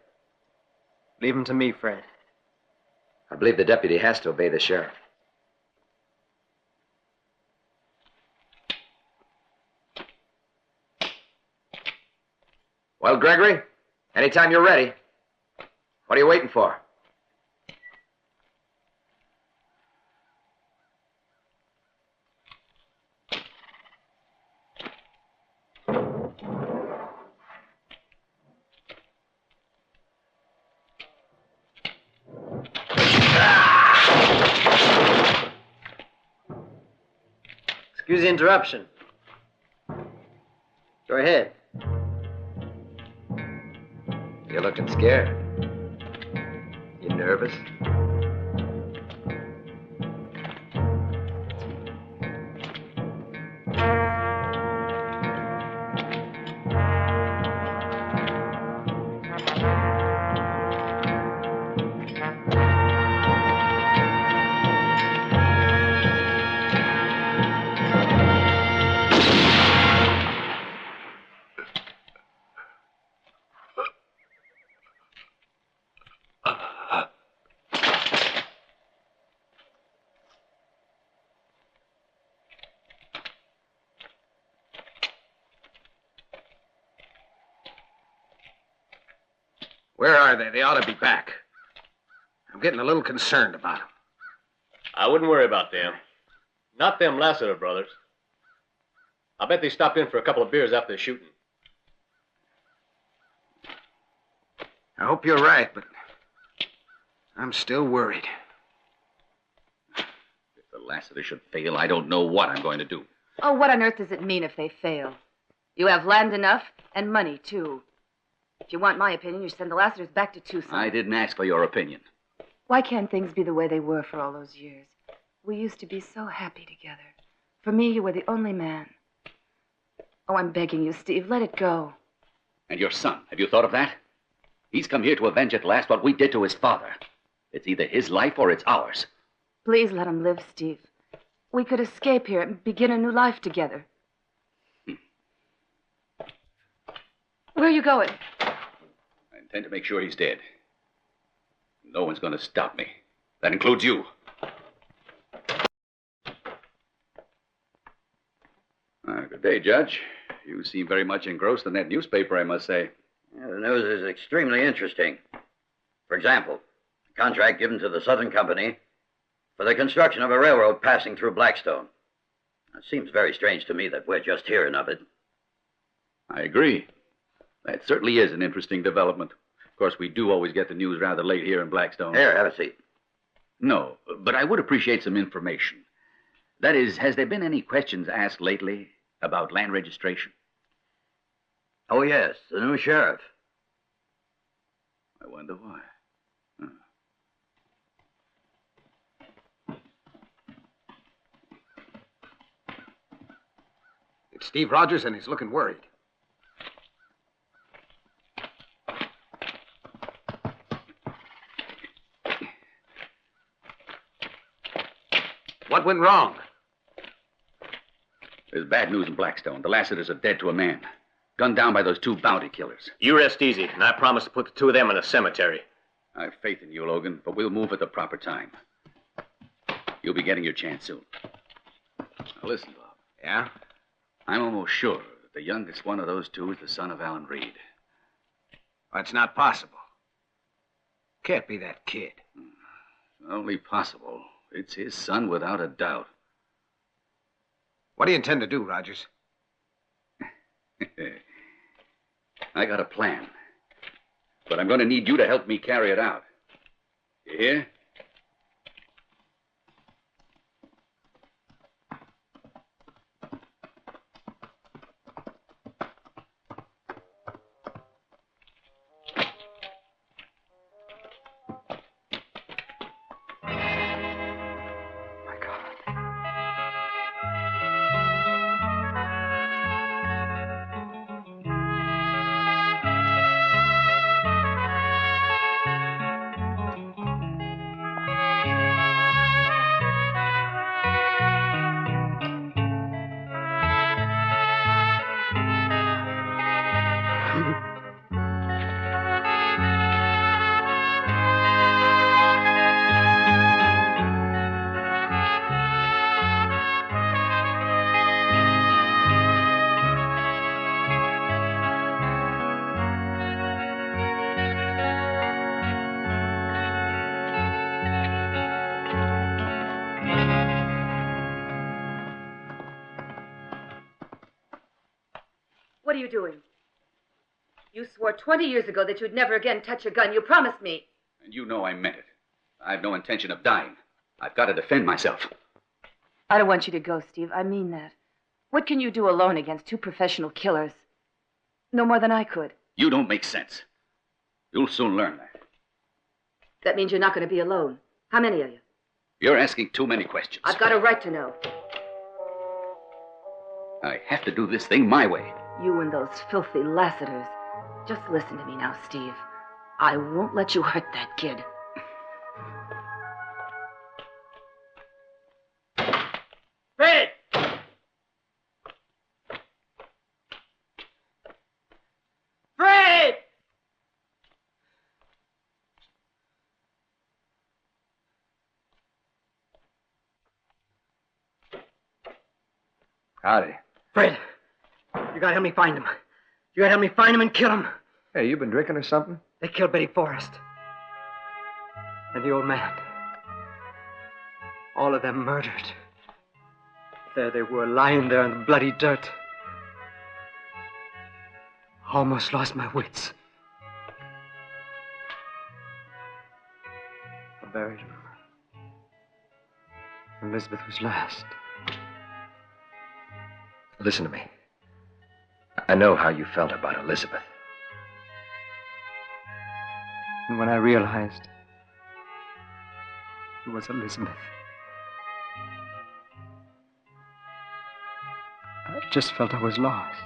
Leave him to me, Fred. I believe the deputy has to obey the sheriff. Well, Gregory, anytime you're ready. What are you waiting for? Excuse the interruption. Go ahead. You're looking scared. You nervous? Where are they? They ought to be back. I'm getting a little concerned about them. I wouldn't worry about them. Not them Lassiter brothers. I bet they stopped in for a couple of beers after the shooting. I hope you're right, but I'm still worried. If the Lassiter should fail, I don't know what I'm going to do. Oh, what on earth does it mean if they fail? You have land enough and money, too. If you want my opinion, you should send the Lassiters back to Tucson. I didn't ask for your opinion. Why can't things be the way they were for all those years? We used to be so happy together. For me, you were the only man. Oh, I'm begging you, Steve, let it go. And your son, have you thought of that? He's come here to avenge at last what we did to his father. It's either his life or it's ours. Please let him live, Steve. We could escape here and begin a new life together. Where are you going? I intend to make sure he's dead. No one's going to stop me. That includes you. Good day, Judge. You seem very much engrossed in that newspaper, I must say. Yeah, the news is extremely interesting. For example, a contract given to the Southern Company for the construction of a railroad passing through Blackstone. It seems very strange to me that we're just hearing of it. I agree. That certainly is an interesting development. Of course, we do always get the news rather late here in Blackstone. Here, have a seat. No, but I would appreciate some information. That is, has there been any questions asked lately about land registration? Oh, yes, the new sheriff. I wonder why. It's Steve Rogers, and he's looking worried. What went wrong? There's bad news in Blackstone. The Lassiters are dead to a man. Gunned down by those two bounty killers. You rest easy, and I promise to put the two of them in a cemetery. I have faith in you, Logan, but we'll move at the proper time. You'll be getting your chance soon. Now listen, Bob. Yeah? I'm almost sure that the youngest one of those two is the son of Alan Reed. That's not possible. Can't be that kid. It's only possible. It's his son without a doubt. What do you intend to do, Rogers? I got a plan. But I'm going to need you to help me carry it out. You hear? What are you doing? You swore 20 years ago that you'd never again touch a gun. You promised me. And you know I meant it. I have no intention of dying. I've got to defend myself. I don't want you to go, Steve. I mean that. What can you do alone against two professional killers? No more than I could. You don't make sense. You'll soon learn that. That means you're not going to be alone. How many of you? You're asking too many questions. I've got a right to know. I have to do this thing my way. You and those filthy Lassiters. Just listen to me now, Steve. I won't let you hurt that kid. Fred! Fred! Howdy. Fred, you gotta help me find him. You gotta help me find him and kill him. Hey, you been drinking or something? They killed Betty Forrest. And the old man. All of them murdered. There they were, lying there in the bloody dirt. Almost lost my wits. I buried him. Elizabeth was last. Listen to me. I know how you felt about Elizabeth. And when I realized it was Elizabeth, I just felt I was lost.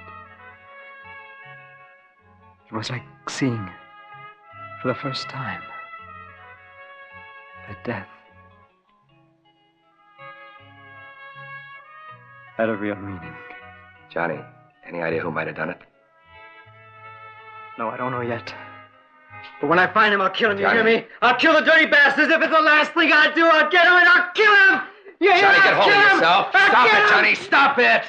It was like seeing, for the first time, that death had a real meaning. Johnny, any idea who might have done it? No, I don't know yet. But when I find him, I'll kill him. You Johnny. hear me? I'll kill the dirty bastards. If it's the last thing I do, I'll get him and I'll kill him. You hear Johnny, me? get I'll hold of kill him. yourself. I'll Stop kill it, him. Johnny. Stop it.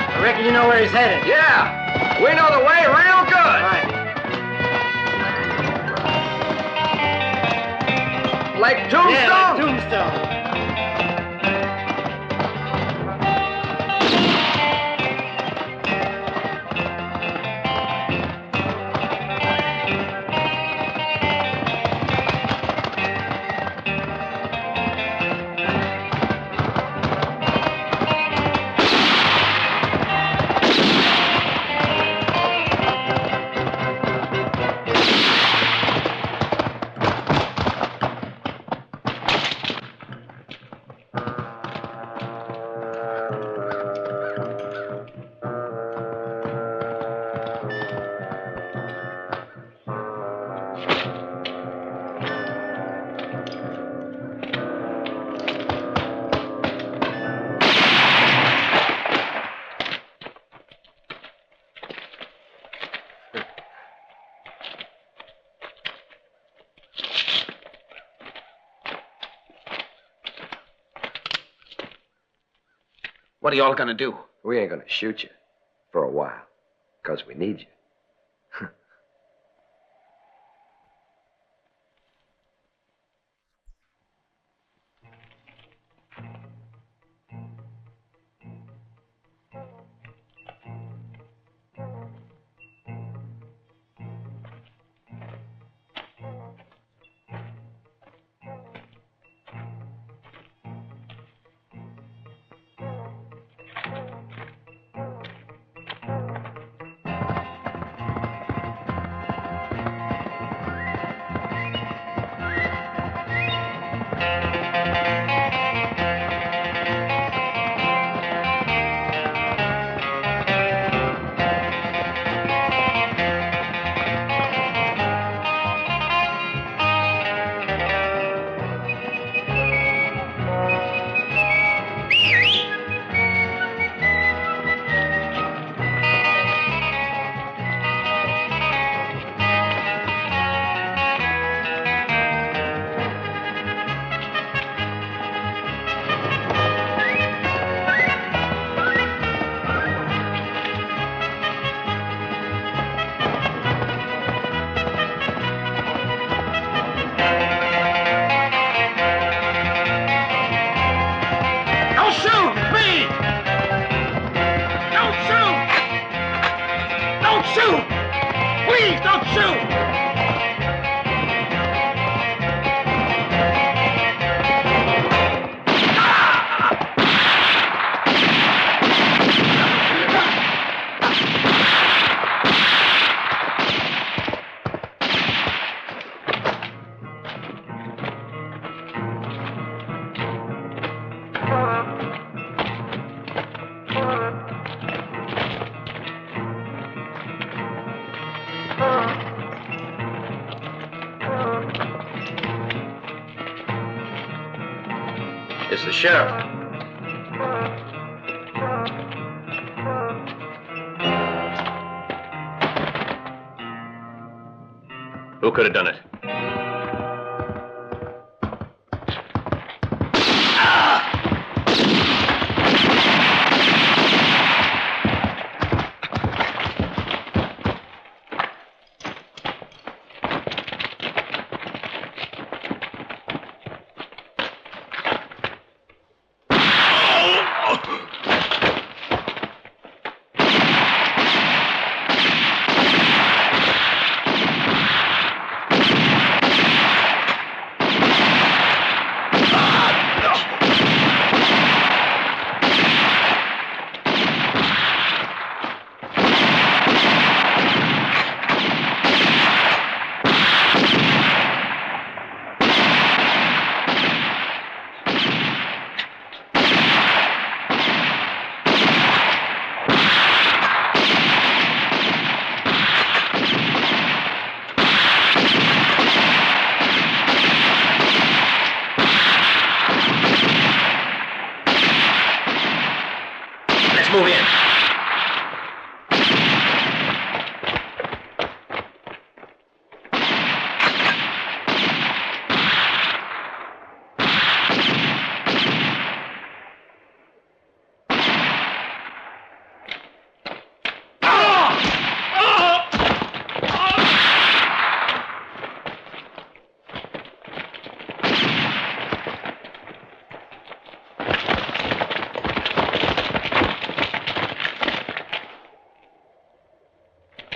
I reckon you know where he's headed. Yeah, we know the way real good. All right. Like Tombstone? Yeah, like Tombstone. What are y'all gonna do? We ain't gonna shoot you for a while, because we need you. It's the sheriff. Who could have done it?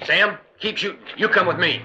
Sam, keep shooting. You come with me.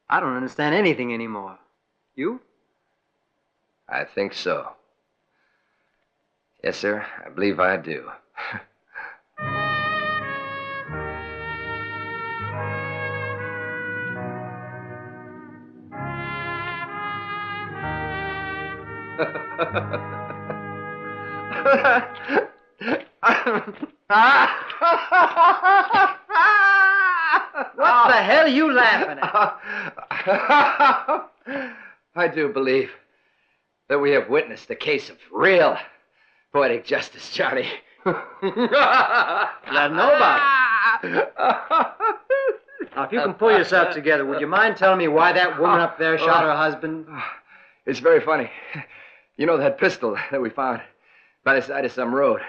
I don't understand anything anymore. You? I think so. Yes, sir. I believe I do. What the hell are you laughing at? I do believe that we have witnessed a case of real poetic justice, Johnny. Let know about it. Now, if you can pull yourself together, would you mind telling me why that woman up there shot her husband? It's very funny. You know that pistol that we found by the side of some road?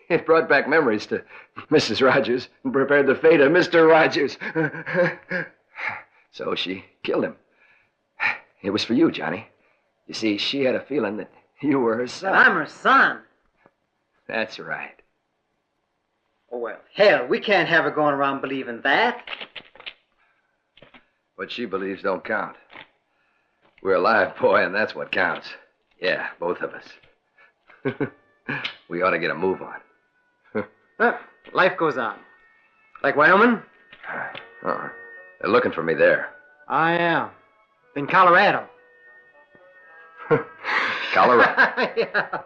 It brought back memories to Mrs. Rogers and prepared the fate of Mr. Rogers. So she killed him. It was for you, Johnny. You see, she had a feeling that you were her son. I'm her son. That's right. Oh, well, hell, we can't have her going around believing that. What she believes don't count. We're alive, boy, and that's what counts. Yeah, both of us. We ought to get a move on. Life goes on. Like Wyoming? They're looking for me there. I am. In Colorado. Colorado. Yeah.